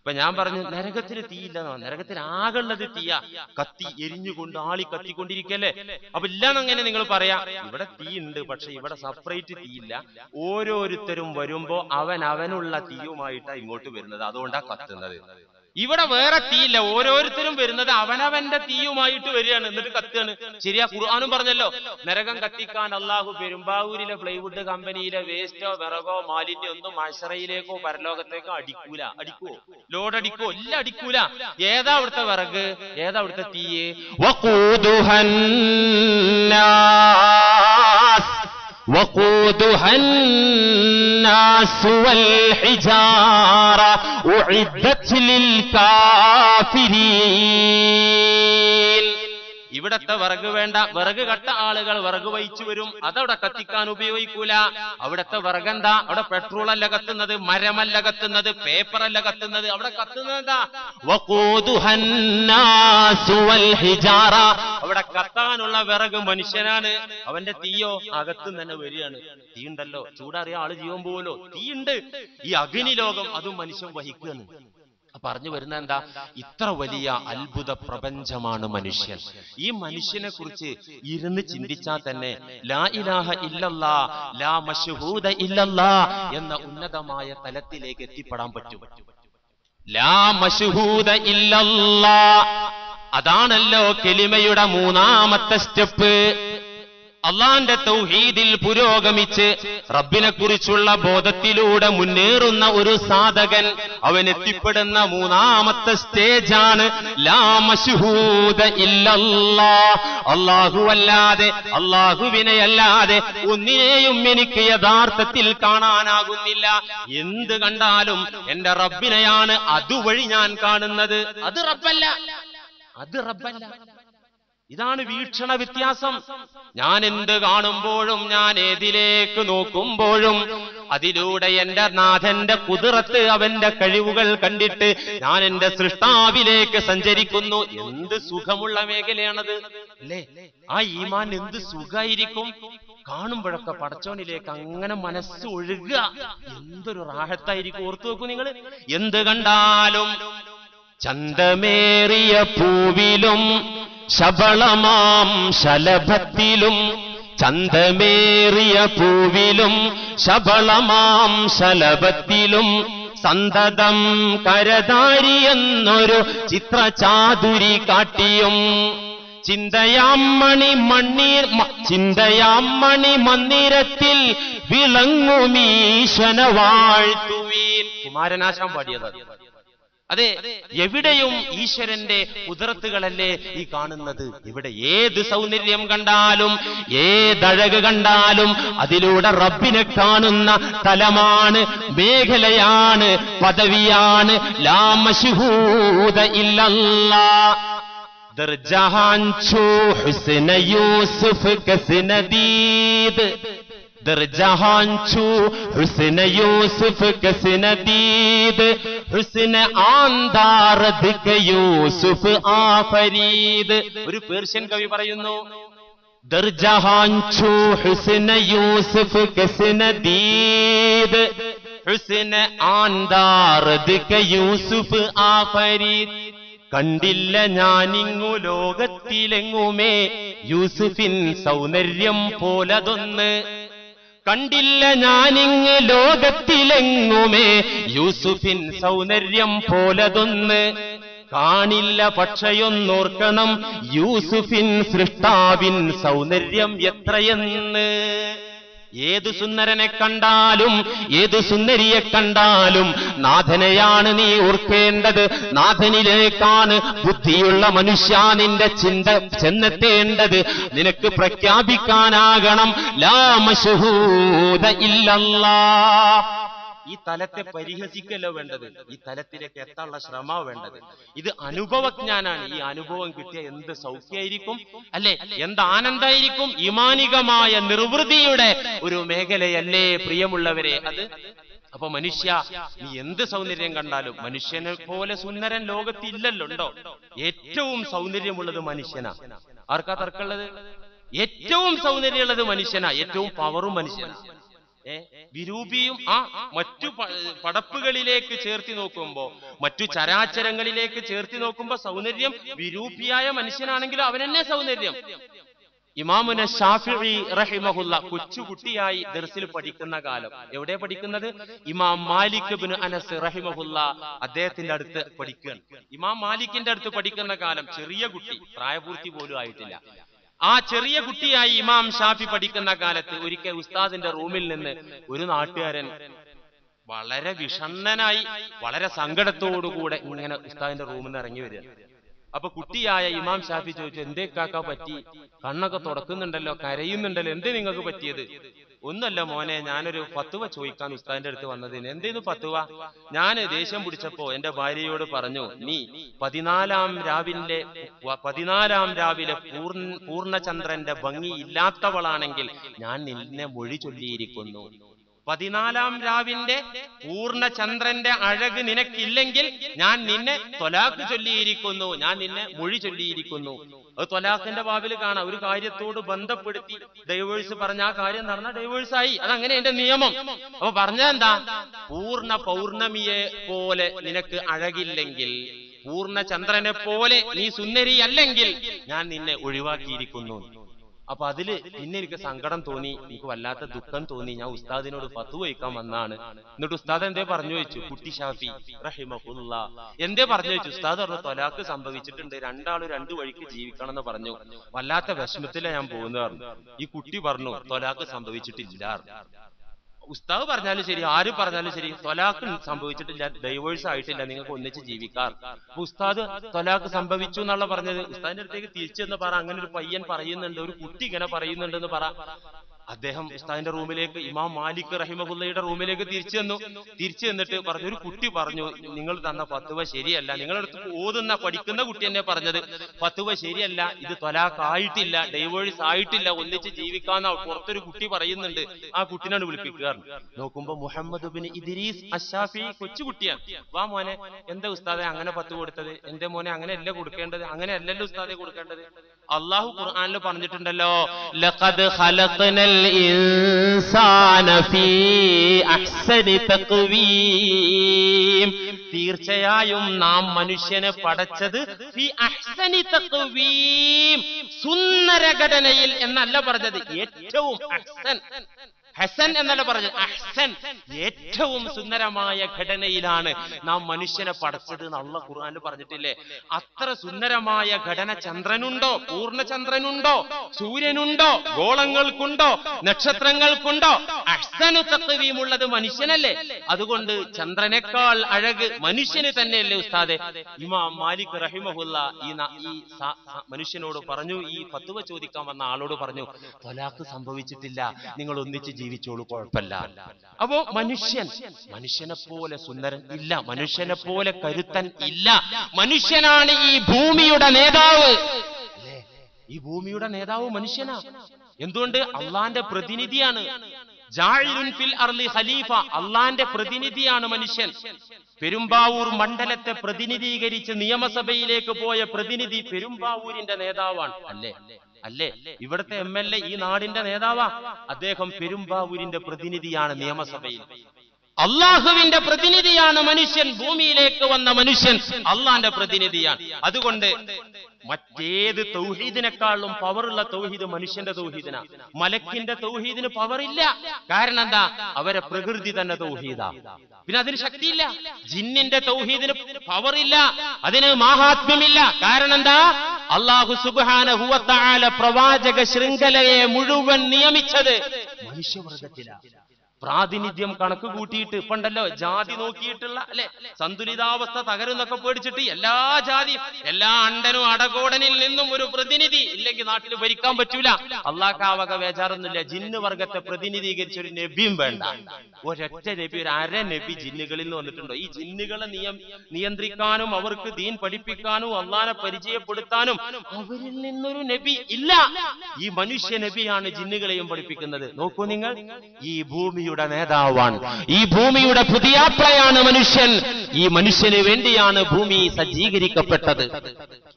അപ്പൊ ഞാൻ പറഞ്ഞു, നരകത്തിന് തീയില്ലെന്നോ? നരകത്തിന് ആകുള്ളത് തീയാ, കത്തി എരിഞ്ഞുകൊണ്ട് ആളി കത്തിക്കൊണ്ടിരിക്കല്ലേ. അപ്പൊ ഇല്ലാന്നങ്ങനെ നിങ്ങൾ പറയാ. ഇവിടെ തീ ഉണ്ട്, പക്ഷെ ഇവിടെ സെപ്പറേറ്റ് തീയില്ല. ഓരോരുത്തരും വരുമ്പോ അവനുള്ള തീയുമായിട്ടാ ഇങ്ങോട്ട് വരുന്നത്, അതുകൊണ്ടാ കത്തുന്നത്. ഇവിടെ വേറെ തീയില്ല, ഓരോരുത്തരും വരുന്നത് അവനവന്റെ തീയുമായിട്ട് വരികയാണ്, എന്നിട്ട് കത്തുകയാണ്. ശരിയാ, ഖുർആനും പറഞ്ഞല്ലോ, നരകം കത്തിക്കാൻ അള്ളാഹു പെരുമ്പാവൂരിലെ പ്ലൈവുഡ് കമ്പനിയിലെ വേസ്റ്റോ വിറകോ മാലിന്യോ ഒന്നും മഹ്ശറയിലേക്കോ പരലോകത്തേക്കോ അടിക്കൂല. അടിക്കുവോ? ലോഡ് അടിക്കോ? ഇല്ല, അടിക്കൂല. ഏതാ അവിടുത്തെ വിറക്? ഏതാ അവിടുത്തെ തീയ്? وقودها الناس والحجارة أعدت للكافرين. ഇവിടത്തെ വിറക് വേണ്ട, വിറക് കട്ട ആളുകൾ വിറക് വഹിച്ചു വരും, അതവിടെ കത്തിക്കാൻ ഉപയോഗിക്കൂല. അവിടത്തെ വിറകെന്താ? അവിടെ പെട്രോൾ അല്ല കത്തുന്നത്, മരമല്ല കത്തുന്നത്, പേപ്പറല്ല കത്തുന്നത്, അവിടെ കത്തുന്നത് എന്താ? അവിടെ കത്താനുള്ള വിറക് മനുഷ്യനാണ്, അവന്റെ തീയോ അകത്തും തന്നെ വരികയാണ്. തീ ഉണ്ടല്ലോ, ചൂടറിയ ആള് ജീവൻ പോവല്ലോ, തീയുണ്ട്. ഈ അഗ്നി ലോകം അതും മനുഷ്യൻ വഹിക്കുകയാണ്. പറഞ്ഞു വരുന്ന എന്താ? ഇത്ര വലിയ അത്ഭുത പ്രപഞ്ചമാണ് മനുഷ്യൻ. ഈ മനുഷ്യനെ കുറിച്ച് ഇരുന്ന് ചിന്തിച്ചാൽ തന്നെ ലാ ഇലാഹ ഇല്ലല്ലാ ലാ മശ്ഹൂദ ഇല്ലല്ലാ എന്ന ഉന്നതമായ തലത്തിലേക്ക് എത്തിപ്പെടാൻ പറ്റും. ലാ മശ്ഹൂദ ഇല്ലല്ലാ, അതാണല്ലോ കെലിമയുടെ മൂന്നാമത്തെ സ്റ്റെപ്പ്. അള്ളാന്റെ തൗഹീദിൽ പുരോഗമിച്ച് റബ്ബിനെ കുറിച്ചുള്ള ബോധത്തിലൂടെ മുന്നേറുന്ന ഒരു സാധകൻ അവൻ എത്തിപ്പെടുന്ന മൂന്നാമത്തെ സ്റ്റേജാണ് ലാ മശ്ഹൂദ ഇല്ലല്ലാ. അല്ലാഹുവല്ലാതെ, അല്ലാഹുവിനെയല്ലാതെ ഒന്നിനെയും എനിക്ക് യഥാർത്ഥത്തിൽ കാണാനാകുന്നില്ല. എന്ത് കണ്ടാലും എന്റെ റബ്ബിനെയാണ് അതുവഴി ഞാൻ കാണുന്നത്. അത് റബ്ബല്ല, അത് റബ്ബല്ല. ഇതാണ് വീക്ഷണ വ്യത്യാസം. ഞാൻ എന്ത് കാണുമ്പോഴും, ഞാൻ ഏതിലേക്ക് നോക്കുമ്പോഴും അതിലൂടെ എന്റെ നാഥന്റെ കുതിറത്ത്, അവന്റെ കഴിവുകൾ കണ്ടിട്ട് ഞാൻ എന്റെ സൃഷ്ടാവിലേക്ക് സഞ്ചരിക്കുന്നു. എന്ത് സുഖമുള്ള മേഖലയാണത് അല്ലേ? ആ ഈമാൻ എന്ത് സുഖായിരിക്കും. കാണുമ്പോഴൊക്കെ പടച്ചോനിലേക്ക് അങ്ങനെ മനസ്സ് ഒഴുകുക, എന്തൊരു റാഹത്തായിരിക്കും. ഓർത്തു നോക്കൂ നിങ്ങൾ. എന്ത് കണ്ടാലും ചന്തമേറിയ പൂവിലും ശബളമാം ശലഭത്തിലും, ചന്തമേറിയ പൂവിലും ശബളമാം ശലഭത്തിലും സന്തതം കരതാരി എന്നൊരു ചിത്രചാതുരി കാട്ടിയും, ചിന്തയാം മണി മന്ദിരത്തിൽ വിളങ്ങുമീശന വാഴ്ത്തുവീൻ. കുമാരനാശാൻ പാടിയത്. അതെ, എവിടെയും ഈശ്വരന്റെ കുതിറത്തുകളല്ലേ ഈ കാണുന്നത്. ഇവിടെ ഏത് സൗന്ദര്യം കണ്ടാലും, ഏതഴക് കണ്ടാലും അതിലൂടെ റബ്ബിനെ കാണുന്ന തലമാണ്, മേഖലയാണ്, പദവിയാണ്. ലാ മശ്ഹൂദ ഇല്ലല്ലാ. ദർജഹാൻ ഛൂ ഹുസ്ന യൂസുഫ് കസ്നദീദ്, ദർജഹാൻ ഛൂ ഹുസ്ന യൂസുഫ് കസ്നദീദ്, ഹുസ്ന ആന്ദാറദ് കെ യൂസുഫ് ആഫരീദ്. ഒരു പേർഷ്യൻ കവി പറയുന്നു, ദർജഹാൻ ഛൂ ഹുസ്ന യൂസുഫ് കസ്നദീദ്, ഹുസ്ന ആന്ദാറദ് കെ യൂസുഫ് ആഫരീദ്. കണ്ടില്ല ഞാനിങ്ങു ലോകത്തിലെങ്ങുമേ യൂസുഫിൻ സൗന്ദര്യം പോലതൊന്ന്, കണ്ടില്ല ഞാനിങ്ങ് ലോകത്തിലെങ്ങുമേ യൂസുഫിൻ സൗന്ദര്യം പോലതൊന്ന്. കാണില്ല പക്ഷയൊന്നോർക്കണം യൂസുഫിൻ സൃഷ്ടാവിൻ സൗന്ദര്യം എത്രയെന്ന്. ഏതു സുന്ദരനെ കണ്ടാലും, ഏതു സുന്ദരിയെ കണ്ടാലും നാഥനെയാണ് നീ ഓർക്കേണ്ടത്. നാഥനിലേക്കാണ് ബുദ്ധിയുള്ള മനുഷ്യ നിന്റെ ചിന്ത ചെന്നെത്തേണ്ടത്. നിനക്ക് പ്രഖ്യാപിക്കാനാകണം ലാ മശ്ഹൂദ ഇല്ലല്ലാ. ഈ തലത്തെ പരിഹസിക്കല്ലോ വേണ്ടത്, ഈ തലത്തിലേക്ക് എത്താനുള്ള ശ്രമ വേണ്ടത്. ഇത് അനുഭവജ്ഞാനാണ്. ഈ അനുഭവം കിട്ടിയ എന്ത് സൗഖ്യമായിരിക്കും അല്ലെ, എന്ത് ആനന്ദായിരിക്കും. ഈമാനികമായ നിർവൃതിയുടെ ഒരു മേഖലയല്ലേ പ്രിയമുള്ളവരെ അത്. അപ്പൊ മനുഷ്യ, നീ എന്ത് സൗന്ദര്യം കണ്ടാലും, മനുഷ്യനെ പോലെ സുന്ദരൻ ലോകത്തില്ലല്ലോ. ഉണ്ടോ? ഏറ്റവും സൗന്ദര്യമുള്ളത് മനുഷ്യനാ. ആർക്കാ തർക്കമുള്ളത്? ഏറ്റവും സൗന്ദര്യമുള്ളത് മനുഷ്യനാ, ഏറ്റവും പവറും മനുഷ്യനാ. വിരൂപിയും ആ മറ്റു പടപ്പുകളിലേക്ക് ചേർത്തി നോക്കുമ്പോ, മറ്റു ചരാചരങ്ങളിലേക്ക് ചേർത്തി നോക്കുമ്പോ സൗന്ദര്യം വിരൂപിയായ മനുഷ്യനാണെങ്കിലും അവനെന്നെ സൗന്ദര്യം. ഇമാമുന ഷാഫിഈ റഹിമഹുല്ല കൊച്ചുകുട്ടിയായി ദർസിൽ പഠിക്കുന്ന കാലം. എവിടെ പഠിക്കുന്നത്? ഇമാം മാലിക് ഇബ്നു അനസ് റഹിമഹുല്ല അദ്ദേഹത്തിന്റെ അടുത്ത് പഠിക്കുകയാണ്. ഇമാം മാലിക്കിന്റെ അടുത്ത് പഠിക്കുന്ന കാലം, ചെറിയ കുട്ടി, പ്രായപൂർത്തി പോലും ആയിട്ടില്ല. ആ ചെറിയ കുട്ടിയായി ഇമാം ഷാഫി പഠിക്കുന്ന കാലത്ത് ഒരിക്കൽ ഉസ്താദിന്റെ റൂമിൽ നിന്ന് ഒരു നാട്ടുകാരൻ വളരെ വിഷണ്ണനായി വളരെ സങ്കടത്തോടുകൂടെ ഇങ്ങനെ ഉസ്താദിന്റെ റൂമിൽ നിന്ന് ഇറങ്ങി വരിക. അപ്പൊ കുട്ടിയായ ഇമാം ഷാഫി ചോദിച്ചു, എന്തേ കാക്ക പറ്റി? കണ്ണൊക്കെ തുടക്കുന്നുണ്ടല്ലോ, കരയുന്നുണ്ടല്ലോ, എന്തേ നിങ്ങൾക്ക് പറ്റിയത്? ഒന്നല്ല മോനെ, ഞാനൊരു ഫത്വ ചോദിക്കാൻ ഉസ്താദിന്റെ അടുത്ത് വന്നതിന്. എന്തേന്ന് ഫത്വ? ഞാൻ ദേഷ്യം പിടിച്ചപ്പോ എന്റെ ഭാര്യയോട് പറഞ്ഞു, നീ 14-ാം രാവിലെ പൂർണ്ണചന്ദ്രന്റെ ഭംഗി ഇല്ലാത്തവളാണെങ്കിൽ ഞാൻ നിന്നെ മൊഴി ചൊല്ലിയിരിക്കുന്നു. 14-ാം രാവിന്റെ പൂർണ്ണചന്ദ്രന്റെ അഴക് നിനക്കില്ലെങ്കിൽ ഞാൻ നിന്നെ ത്വലാഖ് ചൊല്ലിയിരിക്കുന്നു, ഞാൻ നിന്നെ മൊഴി ചൊല്ലിയിരിക്കുന്നു. അത് ത്വലാഖിന്റെ ബാബിൽ കാണാം. ഒരു കാര്യത്തോട് ബന്ധപ്പെടുത്തി ഡൈവേഴ്സ് പറഞ്ഞ ആ കാര്യം നടന്ന ഡൈവേഴ്സ് ആയി. അതങ്ങനെ എന്റെ നിയമം. അപ്പൊ പറഞ്ഞെന്താ? പൗർണമിയെ പോലെ നിനക്ക് അഴകില്ലെങ്കിൽ, പൂർണ്ണചന്ദ്രനെ പോലെ നീ സുന്ദരി അല്ലെങ്കിൽ ഞാൻ നിന്നെ ഒഴിവാക്കിയിരിക്കുന്നു. അപ്പൊ അതില് പിന്നെ എനിക്ക് സങ്കടം തോന്നി, എനിക്ക് വല്ലാത്ത ദുഃഖം തോന്നി. ഞാൻ ഉസ്താദിനോട് ഫത്വ ചോദിക്കാൻ വന്നാണ്. എന്നിട്ട് ഉസ്താദ് എന്തേ പറഞ്ഞു ചോദിച്ചു? കുട്ടി ഷാഫി റഹിമഹുല്ല എന്തേ പറഞ്ഞു ചോദിച്ചു? ഉസ്താദ് പറഞ്ഞു, ത്വലാഖ് സംഭവിച്ചിട്ടുണ്ട്, രണ്ടാളും രണ്ടു വഴിക്ക് ജീവിക്കണം എന്ന് പറഞ്ഞു. വല്ലാത്ത വിഷമത്തിലാണ് ഞാൻ പോകുന്നത് പറഞ്ഞു. ഈ കുട്ടി പറഞ്ഞു, ത്വലാഖ് സംഭവിച്ചിട്ടില്ല. ഉസ്താദ് പറഞ്ഞാലും ശരി, ആര് പറഞ്ഞാലും ശരി, ത്വലാഖ് സംഭവിച്ചിട്ടില്ല, ഡൈവേഴ്സ് ആയിട്ടില്ല, നിങ്ങൾക്ക് ഒന്നിച്ച് ജീവിക്കാം. അപ്പൊ ഉസ്താദ് ത്വലാഖ് സംഭവിച്ചു എന്നുള്ള പറഞ്ഞത്. ഉസ്താദിന്റെ അടുത്തേക്ക് തിരിച്ചെന്ന് പറ, അങ്ങനെ ഒരു പയ്യൻ പറയുന്നുണ്ട്, ഒരു കുട്ടി ഇങ്ങനെ പറയുന്നുണ്ടെന്ന് പറ. അദ്ദേഹം ഉസ്താദിന്റെ റൂമിലേക്ക്, ഇമാം മാലിക് റഹിമഹുല്ലയുടെ റൂമിലേക്ക് തിരിച്ചു എന്നിട്ട് പറഞ്ഞു, ഒരു കുട്ടി പറഞ്ഞു, നിങ്ങൾ തന്ന ഫത്വ ശരിയല്ല, നിങ്ങളടുത്ത് പഠിക്കുന്ന കുട്ടി തന്നെ പറഞ്ഞത് ഫത്വ ശരിയല്ല, ഇത് ത്വലാഖ് ആയിട്ടില്ല, ഡൈവേഴ്സ് ആയിട്ടില്ല, ഒന്നിച്ച് ജീവിക്കാന്ന പുറത്തൊരു കുട്ടി പറയുന്നുണ്ട്. ആ കുട്ടിനാണ് വിളിപ്പിക്കുക. നോക്കുമ്പോ മുഹമ്മദ് ബിൻ ഇദ്രീസ് അശ്ശാഫി കൊച്ചുകുട്ടിയാണ്. വാ മോനെ, എന്താ ഉസ്താദെ അങ്ങനെ ഫത്വ കൊടുത്തത്? എന്റെ മോനെ അങ്ങനെയല്ല കൊടുക്കേണ്ടത്, അങ്ങനെ അല്ലല്ലോ ഉസ്താദെ കൊടുക്കേണ്ടത്. അള്ളാഹു ഖുർആനിൽ പറഞ്ഞിട്ടുണ്ടല്ലോ, ലഖദ് ഖലഖ്നൽ ഇൻസാന ഫീ അഹ്സനി തഖ്വീം, തീർച്ചയായും നാം മനുഷ്യനെ പടച്ചത് ഫീ അഹ്സനി തഖ്വീം, സുന്ദര ഘടനയിൽ എന്നല്ല പറഞ്ഞത്, ഏറ്റവും അഹ്സൻ, ഹസൻ എന്നല്ല പറഞ്ഞത്, അഹ്സൻ, ഏറ്റവും സുന്ദരമായ ഘടനയിലാണ് നാം മനുഷ്യനെ പടച്ചത് എന്ന് അല്ലാഹു ഖുർആനിൽ പറഞ്ഞിട്ടില്ലേ? അത്ര സുന്ദരമായ ഘടന ചന്ദ്രനുണ്ടോ? പൂർണ്ണചന്ദ്രനുണ്ടോ? സൂര്യനുണ്ടോ? ഗോളങ്ങൾക്കുണ്ടോ? നക്ഷത്രങ്ങൾക്കുണ്ടോ? അഹ്സനു തഖ്വീം ഉള്ളത് മനുഷ്യനല്ലേ? അതുകൊണ്ട് ചന്ദ്രനേക്കാൾ അഴക് മനുഷ്യന് തന്നെയല്ലേ ഉസ്താദെ? ഇമാം മാലിക് റഹിമഹുല്ല ഈ മനുഷ്യനോട് പറഞ്ഞു, ഈ ഫത്വ ചോദിക്കാൻ വന്ന ആളോട് പറഞ്ഞു, ത്വലാഖ് സംഭവിച്ചിട്ടില്ല, നിങ്ങൾ ഒന്നിച്ച് ജീവിച്ചോളൂ, കുഴപ്പമില്ല. അപ്പോ മനുഷ്യനെ പോലെ സുന്ദരൻ ഇല്ല, മനുഷ്യനെ പോലെ കരുത്തൻ ഇല്ല. മനുഷ്യനാണ് ഈ ഭൂമിയുടെ നേതാവ്. ഈ ഭൂമിയുടെ നേതാവ് മനുഷ്യനാ. എന്തുകൊണ്ട്? അള്ളാന്റെ പ്രതിനിധിയാണ്. ജാഇലുൻ ഫിൽ അർളി ഖലീഫ, അള്ളാന്റെ പ്രതിനിധിയാണ് മനുഷ്യൻ. പെരുമ്പാവൂർ മണ്ഡലത്തെ പ്രതിനിധീകരിച്ച് നിയമസഭയിലേക്ക് പോയ പ്രതിനിധി പെരുമ്പാവൂരിന്റെ നേതാവാണ്. അല്ലേ? ഇവിടുത്തെ MLA ഈ നാടിന്റെ നേതാവാ. അദ്ദേഹം പെരുമ്പാവൂരിന്റെ പ്രതിനിധിയാണ് നിയമസഭയിൽ. അള്ളാഹുവിന്റെ പ്രതിനിധിയാണ് മനുഷ്യൻ. ഭൂമിയിലേക്ക് വന്ന മനുഷ്യൻ അള്ളാന്റെ പ്രതിനിധിയാണ്. അതുകൊണ്ട് മറ്റേത് തൗഹീദിനെക്കാളും പവറുള്ള തൗഹീദ് മനുഷ്യന്റെ തൗഹീദിനാ. മലക്കിന്റെ തൗഹീദിന് പവറില്ല. കാരണം എന്താ? അവരെ പ്രകൃതി തന്നെ തൗഹീദാ, പിന്നെ അതിന് ശക്തിയില്ല. ജിന്നിന്റെ തൗഹീദിന് പവറില്ല, അതിന് മാഹാത്മ്യമില്ല. കാരണം എന്താ? അല്ലാഹു സുബ്ഹാനഹു വ തആല പ്രവാചക ശൃംഖലയെ മുഴുവൻ നിയമിച്ചത് മനുഷ്യവർഗത്തിലാണ്. പ്രാതിനിധ്യം കണക്ക് കൂട്ടിയിട്ട് ഇപ്പണ്ടല്ലോ ജാതി നോക്കിയിട്ടുള്ള അല്ലെ, സന്തുലിതാവസ്ഥ തകരുന്നൊക്കെ പേടിച്ചിട്ട് എല്ലാ ജാതിയും എല്ലാ അണ്ടനും അടകോടനിൽ നിന്നും ഒരു പ്രതിനിധി ഇല്ലെങ്കിൽ നാട്ടിൽ ഭരിക്കാൻ പറ്റൂല. അള്ളാഹ്ക്കാവക വേചാറൊന്നുമില്ല. ജിന്ന് വർഗത്തെ പ്രതിനിധീകരിച്ച ഒരു നബിയും വേണ്ട. ഒരൊറ്റ നബി, ഒരു അര നബി ജിന്നുകളിൽ നിന്ന് വന്നിട്ടുണ്ടോ? ഈ ജിന്നുകളെ നിയന്ത്രിക്കാനും അവർക്ക് ദീൻ പഠിപ്പിക്കാനും അള്ളാനെ പരിചയപ്പെടുത്താനും അവരിൽ നിന്നൊരു നബി ഇല്ല. ഈ മനുഷ്യ നബിയാണ് ജിന്നുകളെയും പഠിപ്പിക്കുന്നത്. നോക്കൂ നിങ്ങൾ, ഈ ഭൂമിയുടെ നേതാവാണ്, ഈ ഭൂമിയുടെ പുതിയാപ്ലയാണ് മനുഷ്യൻ. ഈ മനുഷ്യന് വേണ്ടിയാണ് ഭൂമി സജ്ജീകരിക്കപ്പെട്ടത്,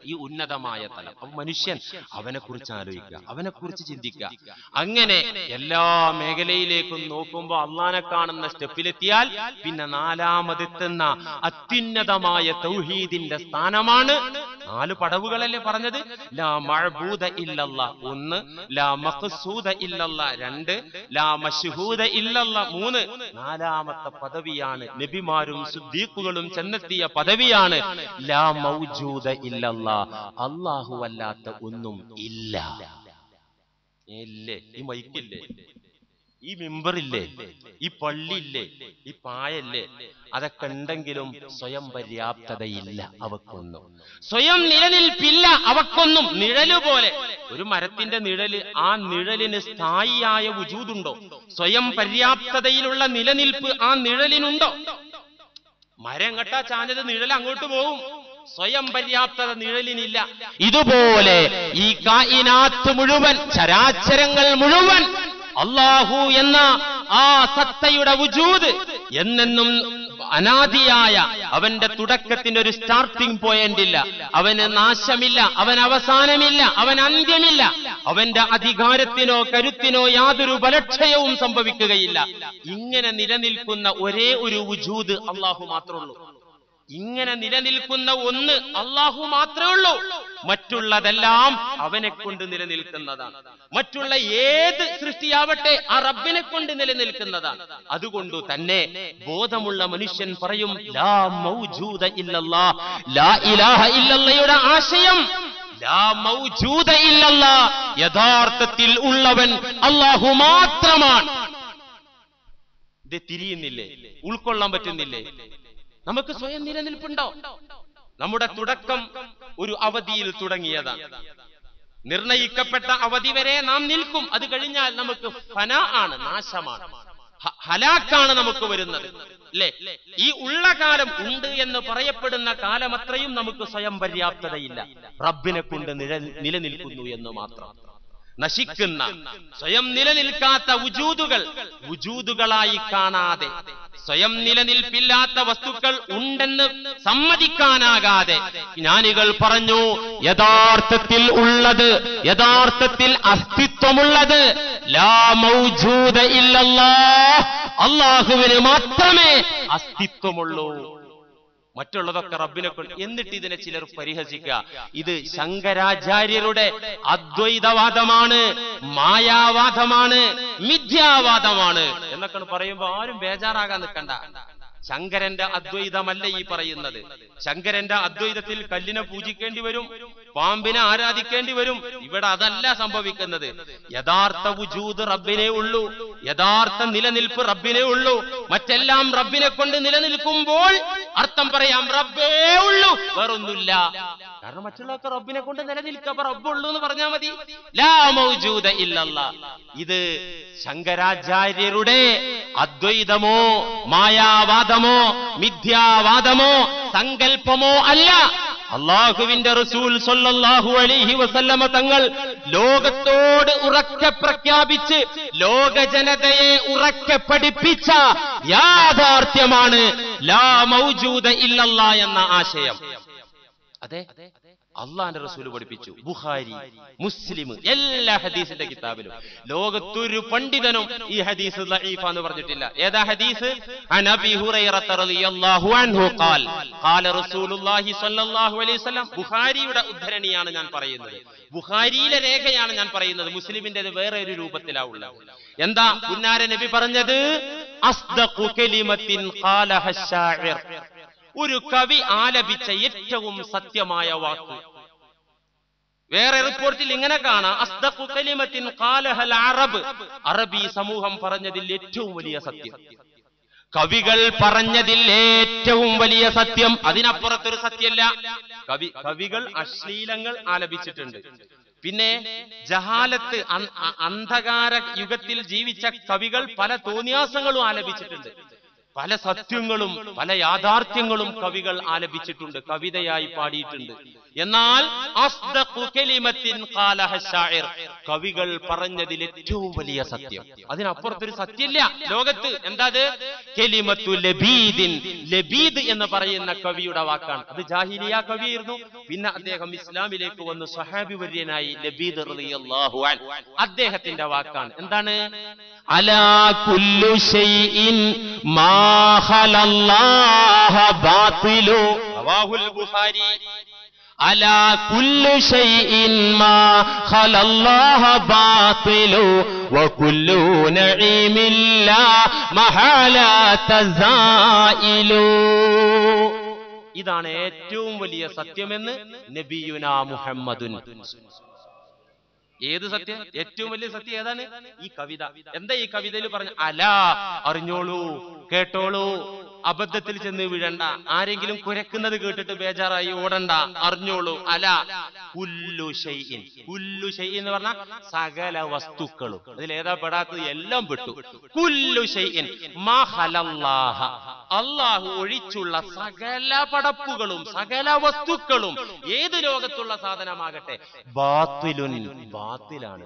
ഈ ഉന്നതമായ തലം. അപ്പൊ മനുഷ്യൻ അവനെ കുറിച്ച് ആലോചിക്കുക, അവനെ കുറിച്ച് ചിന്തിക്കുക. അങ്ങനെ എല്ലാ മേഖലയിലേക്കും നോക്കുമ്പോൾ അള്ളാനെ കാണുന്ന സ്റ്റെപ്പിലെത്തിയാൽ പിന്നെ നാലാമതെത്തുന്ന അത്യുന്നതമായ തൗഹീദിന്റെ സ്ഥാനമാണ് 4 പടവുകളല്ലേ പറഞ്ഞത്? ലാ മഅബൂദ ഇല്ലല്ലാ 1, ലാ മഖ്സൂദ ഇല്ലല്ലാ 2, ലാ മശ്ഹൂദ ഇല്ലല്ലാ 3. 4ാമത്തെ പദവിയാണ് നബിമാരും സിദ്ദീഖുകളും ചെന്നെത്തിയ പദവിയാണ് ലാ മൗജൂദ ഇല്ലല്ലാ, അല്ലാഹു അല്ലാത്ത ഒന്നും ഇല്ല. ഇല്ലേ? ഈ മൈക്കില്ലേ, ഈ മിമ്പറില്ലേ, ഈ പള്ളിയില്ലേ, ഈ പായല്ലേ, അതൊക്കെ ഉണ്ടെങ്കിലും സ്വയം പര്യാപ്തതയില്ല അവക്കൊന്നും, സ്വയം നിലനിൽപ്പില്ല അവക്കൊന്നും. നിഴല് പോലെ ഒരു മരത്തിന്റെ നിഴല്, ആ നിഴലിന് സ്ഥായിയായ വുജൂദുണ്ടോ? സ്വയം പര്യാപ്തതയിലുള്ള നിലനിൽപ്പ് ആ നിഴലിനുണ്ടോ? മരം എങ്ങട്ടാ ചാഞ്ഞത്, നിഴൽ അങ്ങോട്ട് പോകും. സ്വയം പര്യാപ്തത നിഴലിനില്ല. ഇതുപോലെ ഈ കായിനാത്ത് മുഴുവൻ, ചരാചരങ്ങൾ മുഴുവൻ അല്ലാഹു എന്ന ആ സത്തയുടെ വുജൂദ് എന്നെന്നും അനാദിയായ അവന്റെ തുടക്കത്തിന്റെ ഒരു സ്റ്റാർട്ടിംഗ് പോയിന്റ് ഇല്ല. അവന് നാശമില്ല, അവൻ അവസാനമില്ല, അവൻ അന്ത്യമില്ല. അവന്റെ അധികാരത്തിനോ കരുത്തിനോ യാതൊരു ബലക്ഷയവും സംഭവിക്കുകയില്ല. ഇങ്ങനെ നിലനിൽക്കുന്ന ഒരേ ഒരു വുജൂദ് അല്ലാഹു മാത്രമേ ഉള്ളൂ. ഇങ്ങനെ നിലനിൽക്കുന്ന ഒന്ന് അല്ലാഹു മാത്രമേ ഉള്ളൂ. മറ്റുള്ളതെല്ലാം അവനെ കൊണ്ട് നിലനിൽക്കുന്നതാണ്. മറ്റുള്ള ഏത് സൃഷ്ടിയാവട്ടെ ആ റബ്ബിനെ കൊണ്ട് നിലനിൽക്കുന്നതാണ്. അതുകൊണ്ട് തന്നെ ബോധമുള്ള മനുഷ്യൻ പറയും ലാ മൗജൂദ ഇല്ലല്ലാ, ലാ ഇലാഹ ഇല്ലല്ലയുടെ ആശയം ലാ മൗജൂദ ഇല്ലല്ലാ, യഥാർത്ഥത്തിൽ ഉള്ളവൻ അല്ലാഹു മാത്രമാണ്. ഇത് തിരിയുന്നില്ലേ? ഉൾക്കൊള്ളാൻ പറ്റുന്നില്ലേ? നമുക്ക് സ്വയം നിലനിൽപ്പുണ്ടോ? നമ്മുടെ തുടക്കം ഒരു അവധിയിൽ തുടങ്ങിയതാണ്. നിർണയിക്കപ്പെട്ട അവധി വരെ നാം നിൽക്കും. അത് കഴിഞ്ഞാൽ നമുക്ക് ഫനാ ആണ്, നാശമാണ്, ഹലാക്കാണ് നമുക്ക് വരുന്നത്. അല്ലേ? ഈ ഉള്ള കാലം ഉണ്ട് എന്ന് പറയപ്പെടുന്ന കാലമത്രയും നമുക്ക് സ്വയം പര്യാപ്തതയില്ല. റബ്ബിനെ കൊണ്ട് നിലനിൽക്കുന്നു എന്ന് മാത്രം. നശിക്കുന്ന, സ്വയം നിലനിൽക്കാത്ത വുജൂദുകളായി കാണാതെ, സ്വയം നിലനിൽപ്പില്ലാത്ത വസ്തുക്കൾ ഉണ്ടെന്ന് സമ്മതിക്കാനാകാതെ ജ്ഞാനികൾ പറഞ്ഞു യഥാർത്ഥത്തിൽ ഉള്ളത്, യഥാർത്ഥത്തിൽ അസ്തിത്വമുള്ളത് ലാ മൗജൂദ ഇല്ലല്ലാഹ്, അല്ലാഹുവിന് മാത്രമേ അസ്തിത്വമുള്ളൂ. മറ്റുള്ളതൊക്കെ റബ്ബിനെ കൊണ്ട്. എന്നിട്ട് ഇതിനെ ചിലർ പരിഹസിക്കുക, ഇത് ശങ്കരാചാര്യരുടെ അദ്വൈതവാദമാണ്, മായാവാദമാണ്, മിഥ്യാവാദമാണ് എന്നൊക്കെ പറയുമ്പോ ആരും ബേജാറാകാൻ നിൽക്കണ്ട. ശങ്കരന്റെ അദ്വൈതമല്ല ഈ പറയുന്നത്. ശങ്കരന്റെ അദ്വൈതത്തിൽ കല്ലിനെ പൂജിക്കേണ്ടി വരും, പാമ്പിനെ ആരാധിക്കേണ്ടി വരും. ഇവിടെ അതല്ല സംഭവിക്കുന്നത്. യഥാർത്ഥ വുജൂദ് റബ്ബിനെ ഉള്ളൂ, യഥാർത്ഥ നിലനിൽപ്പ് റബ്ബിനെ ഉള്ളൂ. മറ്റെല്ലാം റബ്ബിനെ കൊണ്ട് നിലനിൽക്കുമ്പോൾ അർത്ഥം പറയാം റബ്ബേ ഉള്ളൂ, വേറൊന്നുമില്ല. കാരണം മറ്റുള്ളവർക്ക് റബ്ബിനെ കൊണ്ട് നിലനിൽക്കുക, അപ്പൊ റബ്ബുള്ളൂ എന്ന് പറഞ്ഞാൽ മതി. ലാ മൗജൂദ ഇല്ലല്ലാ. ഇത് ശങ്കരാചാര്യരുടെ അദ്വൈതമോ മായാവാദമോ മിഥ്യാവാദമോ സങ്കല്പമോ അല്ല. അല്ലാഹുവിന്റെ റസൂൽ സ്വല്ലല്ലാഹു അലൈഹി വസല്ലമ തങ്ങൾ ലോകത്തോട് ഉറക്കെ പ്രഖ്യാപിച്ച് ലോക ജനതയെ ഉറക്കെ പഠിപ്പിച്ച യാഥാർത്ഥ്യമാണ് ലാ മൗജൂദ ഇല്ലല്ലാ എന്ന ആശയം. അതെ, അള്ളാന്റെ റസൂൽ പഠിപ്പിച്ചു. ബുഖാരി, മുസ്ലിം, എല്ലാ ഹദീസിന്റെ കിതാബിലും ലോകത്തൊരു പണ്ഡിതനും ഈ ഹദീസ് ദഈഫ് എന്ന് പറഞ്ഞിട്ടില്ല. ഏതാ ഹദീസ്? അൻ അബീ ഹുറൈറത റളിയല്ലാഹു അൻഹു ഖാൽ ഖാല റസൂലുള്ളാഹി സ്വല്ലല്ലാഹു അലൈഹി വസല്ലം. ബുഖാരിയുടെ ഉദ്ധരണിയാണ് ഞാൻ പറയുന്നത്, ബുഖാരിയിലെ രേഖയാണ് ഞാൻ പറയുന്നത്. മുസ്ലിമിന്റെ വേറെ ഒരു രൂപത്തിലാണ് ഉള്ളത്. എന്താ പുന്നാര നബി പറഞ്ഞത്? അസ്ദഖു കലിമത്തിൻ ഖാലഹ ശാഇർ, ഒരു കവി ആലപിച്ച ഏറ്റവും സത്യമായ വാക്ക്. വേറെ റിപ്പോർട്ടിൽ ഇങ്ങനെ കാണാം, അസ്ദഖു കലിമത്തിൻ ഖാലഹൽ അറബ്, അറബി സമൂഹം പറഞ്ഞതിൽ ഏറ്റവും വലിയ സത്യം, കവികൾ പറഞ്ഞതിൽ ഏറ്റവും വലിയ സത്യം. അതിനപ്പുറത്തൊരു സത്യമല്ല. കവികൾ അശ്ലീലങ്ങൾ ആലപിച്ചിട്ടുണ്ട്. പിന്നെ ജഹാലത്ത്, അന്ധകാര യുഗത്തിൽ ജീവിച്ച കവികൾ പല തോന്നിയാസങ്ങളും ആലപിച്ചിട്ടുണ്ട്. പല സത്യങ്ങളും പല യാഥാർത്ഥ്യങ്ങളും കവികൾ ആലപിച്ചിട്ടുണ്ട്, കവിതയായി പാടിയിട്ടുണ്ട്. എന്നാൽ അസ്ദഖു കലിമത്തിൻ ഖാലഹ ശാഇർ, കവികൾ പറഞ്ഞതിൽ ഏറ്റവും വലിയ സത്യം. അതിനപ്പുറത്തൊരു സത്യമില്ല ലോകത്ത്. എന്താ അത്? കലിമത്തു ലബീദിൻ, ലബീദ് എന്ന് പറയുന്ന കവിയുടെ വാക്കാണ്. അത് ജാഹിലിയ കവിയായിരുന്നു. പിന്നെ അദ്ദേഹം ഇസ്ലാമിലേക്ക് വന്ന് സ്വഹാബി വര്യനായി ലബീദ് റളിയല്ലാഹു അൻഹു, അദ്ദേഹത്തിന്റെ വാക്കാണ്. എന്താണ്? അലാ കുല്ലു ശൈഇൻ മാ ഖലല്ലാഹ ബാതിലു, റവാഹുൽ ബുഖാരി. അലാ കുല്ലു ശൈഇൻ മാ ഖലല്ലാഹ ബാതിലു വകുല്ലു നഈമിൻ ലാ മഹാലാത സായിലു. ഇതാണ് ഏറ്റവും വലിയ സത്യമെന്ന് നബിയുനാ മുഹമ്മദുൻ. ഏത് സത്യം? ഏറ്റവും വലിയ സത്യം ഏതാണ്? ഈ കവിത. എന്താ ഈ കവിതയിൽ പറഞ്ഞ? അലാ, അറിഞ്ഞോളൂ, കേട്ടോളൂ, അബദ്ധത്തിൽ ചെന്ന് വീഴണ്ട, ആരെങ്കിലും കുരക്കുന്നത് കേട്ടിട്ട് ബേജാറായി ഓടണ്ട, അറിഞ്ഞോളൂ. അല കുല്ലു ശൈഇൻ, കുല്ലു ശൈഇൻ എന്ന് പറഞ്ഞാൽ സകല വസ്തുക്കളും, അതിലേതാ പെടാത്തത്? എല്ലാം പെട്ടു. കുല്ലു ശൈഇൻ മാ ഖലല്ലാഹ, അല്ലാഹു ഒഴിച്ചുള്ള സകല പടപ്പുകളും സകല വസ്തുക്കളും ഏത് ലോകത്തുള്ള സാധനമാകട്ടെ ബാത്തിലുൻ, ബാത്തിലാണ്.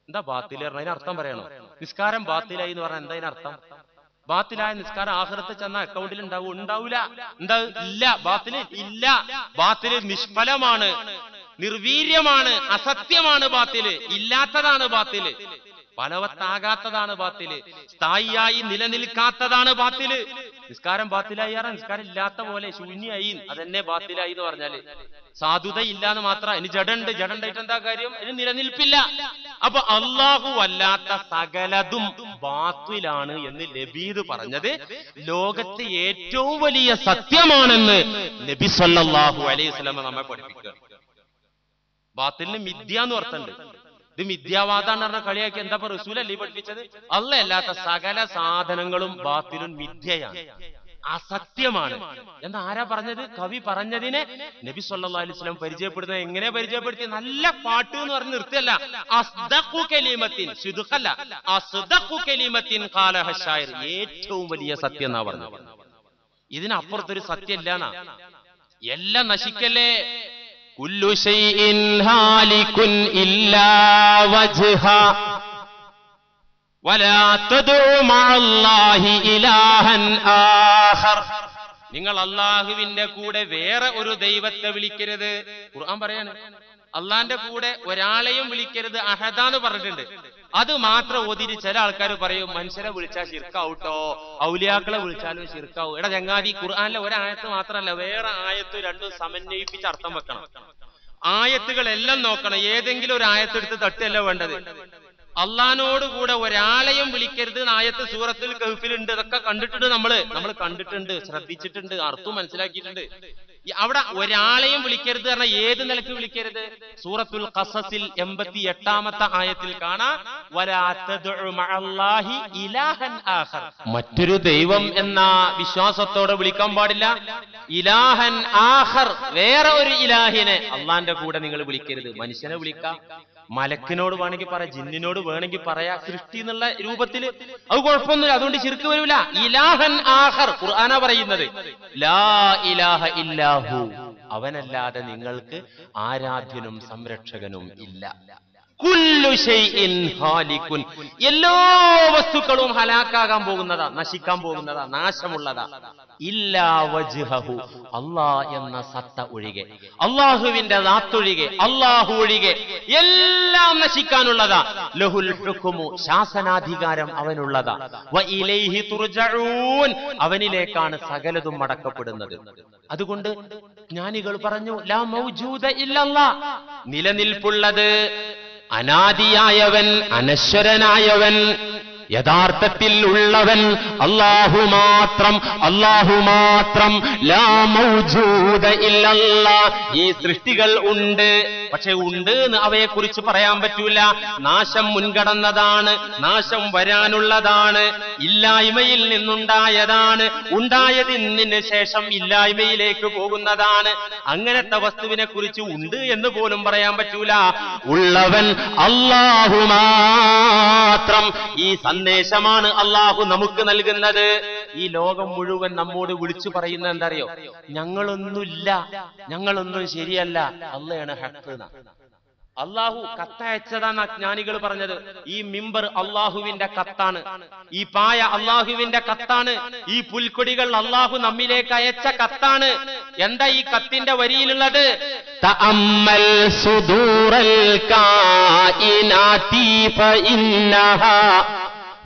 എന്താ ബാത്തിൽ പറഞ്ഞ? അതിന് അർത്ഥം പറയണോ? നിസ്കാരം ബാത്തിലായി എന്ന് പറഞ്ഞാൽ എന്താ അതിനർത്ഥം? ബാത്തിലായ നിസ്കാരം ആഖിറത്ത് ചെന്ന അക്കൗണ്ടിൽ ഉണ്ടാവും? ഉണ്ടാവൂല. എന്താ? ഇല്ല. ബാത്തില് ഇല്ല. ബാത്തില് നിഷ്ഫലമാണ്, നിർവീര്യമാണ്, അസത്യമാണ് ബാത്തില്, ഇല്ലാത്തതാണ് ബാത്തില്, ഫലവത്താകാത്തതാണ് ബാത്തില്, സ്ഥായിയായി നിലനിൽക്കാത്തതാണ് ബാത്തില്. നിസ്കാരം ബാത്തിലായി പറഞ്ഞാൽ നിസ്കാരം ഇല്ലാത്ത പോലെ ശൂന്യായി, അതെന്നെ ബാത്തിലായി എന്ന് പറഞ്ഞാല് സാധുത ഇല്ലാന്ന് മാത്രം. ഇനി ജഡണ്ട്, ജഡണ്ടായിട്ട് എന്താ കാര്യം? ഇനി നിലനിൽപ്പില്ല. അപ്പൊ അല്ലാഹു അല്ലാത്ത സകലതും ബാത്തിലാണ് എന്ന് നബീദ് പറഞ്ഞത് ലോകത്തെ ഏറ്റവും വലിയ സത്യമാണെന്ന് നബി സല്ലല്ലാഹു അലൈഹി വസല്ലം നമ്മെ പഠിപ്പിക്കുക. ബാത്തിലിന് മിഥ്യ എന്ന് അർത്ഥമുണ്ട്. ഇത് മിഥ്യാവാദാന്ന് പറഞ്ഞ കളിയാക്കി എന്താ റസൂലല്ലേ പഠിപ്പിച്ചത്? അല്ലാഹു അല്ലാത്ത സകല സാധനങ്ങളും ബാത്തിലും മിഥ്യയാണ്, അസത്യമാണ് എന്ന് ആരാ പറഞ്ഞത്? കവി പറഞ്ഞതിനെ നബി സല്ലല്ലാഹു അലൈഹി വസല്ലം പരിചയപ്പെടുന്നത് എങ്ങനെ പരിചയപ്പെടുത്തി? നല്ല പാട്ട് എന്ന് പറഞ്ഞ് നിർത്തിയല്ല. അസ്ദഖു കലിമത്തിൻ, സിദ്ഖല്ല, അസ്ദഖു കലിമത്തിൻ ഖാലഹ ശായിർ, ഏറ്റവും വലിയ സത്യം എന്നാ പറഞ്ഞത്. ഇതിനപ്പുറത്തൊരു സത്യം ഇല്ലാന്നാ. എല്ലാം നശിക്കല്ലേ. കുല്ലു ശൈഇൻ ഹാലികുൻ ഇല്ലാ വജ്ഹ വലാ തദ്ഉ മഅല്ലാഹി ഇലാഹൻ ആഖർ. നിങ്ങൾ അല്ലാഹുവിന്റെ കൂടെ വേറെ ഒരു ദൈവത്തെ വിളിക്കരുത്. ഖുർആൻ പറയാണ് അള്ളാന്റെ കൂടെ ഒരാളെയും വിളിക്കരുത്, അഹദാന്ന് പറഞ്ഞിട്ടുണ്ട്. അത് മാത്രം ഓതിരി ചില ആൾക്കാർ പറയും മനുഷ്യരെ വിളിച്ചാൽ ശിർക്കാവൂട്ടോ, ഔലിയാക്കളെ വിളിച്ചാലും ശിർക്കാവും. എടാ ചങ്ങാതി, ഖുർആനിലെ ഒരായത്ത് മാത്രമല്ല, വേറെ ആയത്ത് രണ്ടും സമന്വയിപ്പിച്ച് അർത്ഥം വെക്കണം. ആയത്തുകളെല്ലാം നോക്കണം. ഏതെങ്കിലും ഒരു ആയത്തെടുത്ത് തട്ടല്ല വേണ്ടത്. അള്ളാനോട് കൂടെ ഒരാളെയും വിളിക്കരുത് ആയത്ത് സൂറത്തുൽ കഹ്ഫിലുണ്ട്. ഇതൊക്കെ കണ്ടിട്ടുണ്ട്, നമ്മൾ കണ്ടിട്ടുണ്ട്, ശ്രദ്ധിച്ചിട്ടുണ്ട്, അർത്ഥം മനസ്സിലാക്കിയിട്ടുണ്ട്. അവിടെ ഒരാളെയും വിളിക്കരുത് പറഞ്ഞാൽ ഏത് നിലക്ക് വിളിക്കരുത്? സൂറത്തുൽ ഖസസിൽ 88-ാമത്തെ ആയത്തിൽ കാണാം, വലാ തദ്ഉ മഅല്ലാഹി ഇലാഹൻ ആഖർ, മറ്റൊരു ദൈവം എന്ന വിശ്വാസത്തോടെ വിളിക്കാൻ പാടില്ല. ഇലാഹൻ ആഖർ, വേറെ ഒരു ഇലാഹിനെ അള്ളാന്റെ കൂടെ നിങ്ങൾ വിളിക്കരുത്. മനുഷ്യനെ വിളിക്കാം, മലക്കിനോട് വേണമെങ്കിൽ പറയാം, ജിന്നിനോട് വേണമെങ്കിൽ പറയാ, സൃഷ്ടി എന്നുള്ള രൂപത്തിൽ, അത് കുഴപ്പമൊന്നുമില്ല, അതുകൊണ്ട് ശിർക്ക് വരൂല. ഇലാഹൻ ആഖർ, ഖുർആനാ പറയുന്നത്. ലാ ഇലാഹ ഇല്ലാഹു, അവനല്ലാതെ നിങ്ങൾക്ക് ആരാധ്യനും സംരക്ഷകനും ഇല്ല. കുല്ലു ശൈഇൻ ഹാലികുൻ, എല്ലാ വസ്തുക്കളും ഹലാക്കാകാൻ പോകുന്നതാ, നശിക്കാൻ പോകുന്നതാ, നാശമുള്ളതാ. ഇല്ലാ വജ്ഹഹു, അല്ലാഹ് എന്ന സത്ത ഒഴികെ, അല്ലാഹുവിന്റെ ദാത്തൊഴികെ, അല്ലാഹു ഒഴികെ എല്ലാം നശിക്കാനുള്ളതാ. ലഹുൽ ഹുക്മു, ശാസനാധികാരം അവനുള്ളതാ. വ ഇലൈഹി തുർജഊൻ, അവനിലേക്കാണ് സകലതും മടക്കപ്പെടുന്നത്. അതുകൊണ്ട് ജ്ഞാനികൾ പറഞ്ഞു, ലാ മൗജൂദ ഇല്ലല്ലാഹ്, നിലനിൽപ്പുള്ളത് അനാദിയായവൻ, അനശ്വരനായവൻ, യഥാർത്ഥത്തിൽ ഉള്ളവൻ അല്ലാഹു മാത്രം, അല്ലാഹു മാത്രം. ലാ മൗജൂദ ഇല്ലല്ലാഹ്, ഈ സൃഷ്ടികൾ ഉണ്ട്, പക്ഷെ ഉണ്ട് എന്ന് അവയെ കുറിച്ച് പറയാൻ പറ്റൂല. നാശം മുൻകടന്നതാണ്, നാശം വരാനുള്ളതാണ്, ഇല്ലായ്മയിൽ നിന്നുണ്ടായതാണ്, ഉണ്ടായതിന് ശേഷം ഇല്ലായ്മയിലേക്ക് പോകുന്നതാണ്. അങ്ങനത്തെ വസ്തുവിനെ കുറിച്ച് ഉണ്ട് എന്ന് പോലും പറയാൻ പറ്റൂല. ഉള്ളവൻ അല്ലാഹു മാത്രം. ഈ സന്ദേശമാണ് അല്ലാഹു നമുക്ക് നൽകുന്നത്. ഈ ലോകം മുഴുവൻ നമ്മോട് വിളിച്ചു പറയുന്നത് എന്താ അറിയോ? ഞങ്ങളൊന്നുമില്ല, ഞങ്ങളൊന്നും ശരിയല്ല, അള്ളയാണ് ഹഖ്. അള്ളാഹു കത്തയച്ചതാണ് ജ്ഞാനികൾ പറഞ്ഞത്. ഈ മിമ്പർ അള്ളാഹുവിന്റെ കത്താണ്, ഈ പായ അള്ളാഹുവിന്റെ കത്താണ്, ഈ പുൽക്കൊടികൾ അള്ളാഹു നമ്മിലേക്ക് അയച്ച കത്താണ്. എന്താ ഈ കത്തിന്റെ വരിയിലുള്ളത്? തഅമ്മൽ സുദൂറൽ കായിനാതി ഫഇന്നഹാ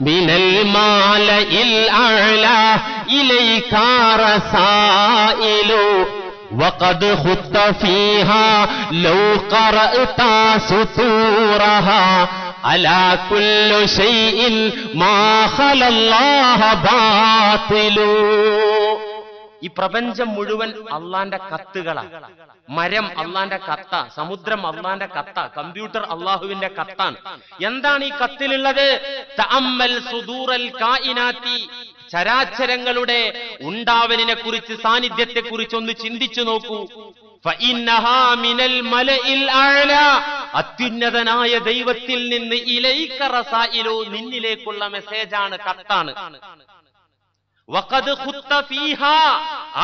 മിനൽ മാലഇൽ അഅ്ലാ ഇലൈക റസായിലു وقد خط فيها لو قرأت سطورها ألا كل شيء ما خلا الله باطل. ഈ പ്രപഞ്ചം മുഴുവൻ അള്ളാന്റെ കത്തുകളാണ്. മരം അള്ളാന്റെ കത്ത, സമുദ്രം അള്ളാന്റെ കത്ത, കമ്പ്യൂട്ടർ അള്ളാഹുവിന്റെ കത്താണ്. എന്താണ് ഈ കത്തിലുള്ളത്? തഅമ്മൽ സുദൂറൽ കായിനാത്തി, ചരാചരങ്ങളുടെ ഉണ്ടാവലിനെ കുറിച്ച്, സാന്നിധ്യത്തെ കുറിച്ച് ഒന്ന് ചിന്തിച്ചു നോക്കൂ. ഫഇന്നഹാ മിനൽ മലഇൽ അഅ്ലാ, അത്യുന്നതനായ ദൈവത്തിൽ നിന്ന് ഇലൈക റസായിലു, നിന്നിലേക്കുള്ള മെസ്സേജാണ്, കത്താണ്. വഖദ് ഖുത്ത ഫീഹാ,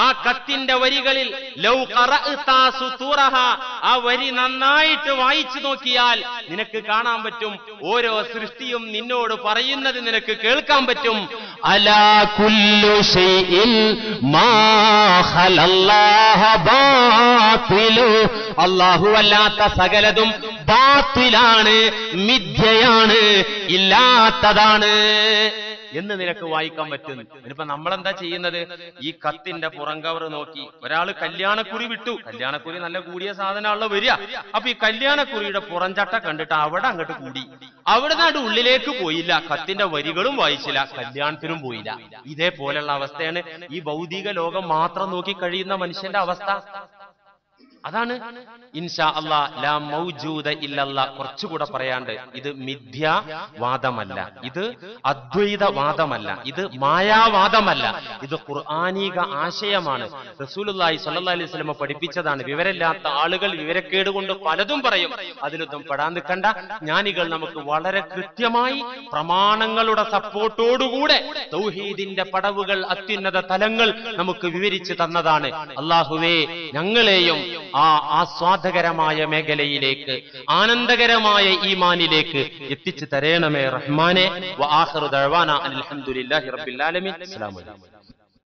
ആ കത്തിന്റെ വരികളിൽ ലൗ ഖറഅത സുതൂറഹ, ആ വരി നന്നായിട്ട് വായിച്ചു നോക്കിയാൽ നിനക്ക് കാണാൻ പറ്റും, ഓരോ സൃഷ്ടിയും നിന്നോട് പറയുന്നത് നിനക്ക് കേൾക്കാൻ പറ്റും. അലാ കുല്ലു ഷൈഇൻ മാ ഖലല്ലാഹ ബാതിലു, അല്ലാഹു അല്ലാത്ത സകലതും ബാത്തിലാണ്, മിഥ്യയാണ്, ഇല്ലാത്തതാണ് എന്ന് നിനക്ക് വായിക്കാൻ പറ്റും. ഇനിയിപ്പോ നമ്മളെന്താ ചെയ്യുന്നത്? ഈ കത്തിന്റെ പുറം കവർ നോക്കി ഒരാള് കല്യാണക്കുറി വിട്ടു. കല്യാണക്കുറി നല്ല കൂടിയ സാധനമാണല്ലോ വരിക. അപ്പൊ ഈ കല്യാണക്കുറിയുടെ പുറംചട്ട കണ്ടിട്ട് അവിടെ അങ്ങോട്ട് കൂടി, അവിടെ നാട് ഉള്ളിലേക്ക് പോയില്ല, കത്തിന്റെ വരികളും വായിച്ചില്ല, കല്യാണത്തിനും പോയില്ല. ഇതേപോലെയുള്ള അവസ്ഥയാണ് ഈ ഭൗതിക ലോകം മാത്രം നോക്കി കഴിയുന്ന മനുഷ്യന്റെ അവസ്ഥ. അതാണ് ഇൻഷാ അല്ലാ ലാ മൗജൂദ ഇല്ലല്ലാ കുറച്ചുകൂടെ പറയാണ്ട്. ഇത് മിഥ്യാവാദമല്ല, ഇത് അദ്വൈതവാദമല്ല, ഇത് മായാവാദമല്ല, ഇത് ഖുർആനിക ആശയമാണ്. റസൂലുള്ളാഹി സ്വല്ലല്ലാഹി അലൈഹി വസല്ലം പഠിപ്പിച്ചതാണ്. വിവരമില്ലാത്ത ആളുകൾ വിവരക്കേട് കൊണ്ട് പലതും പറയും, അതിലൊന്നും പെടാൻ നിൽക്കണ്ട. ജ്ഞാനികൾ നമുക്ക് വളരെ കൃത്യമായി പ്രമാണങ്ങളുടെ സപ്പോർട്ടോടുകൂടെ തൗഹീദിന്റെ പടവുകൾ, അത്യുന്നത തലങ്ങൾ നമുക്ക് വിവരിച്ചു തന്നതാണ്. അല്ലാഹുവേ, ഞങ്ങളെയും ആ ആസ്വാദകരമായ മേഖലയിലേക്ക്, ആനന്ദകരമായ ഈമാനിലേക്ക് എത്തിച്ചു തരേണമേ റഹ്മാനെ. വആഖിറു ദഅ്വാനാ അൽഹംദുലില്ലാഹി റബ്ബിൽ ആലമീൻ. അസ്സലാമു അലൈക്കും.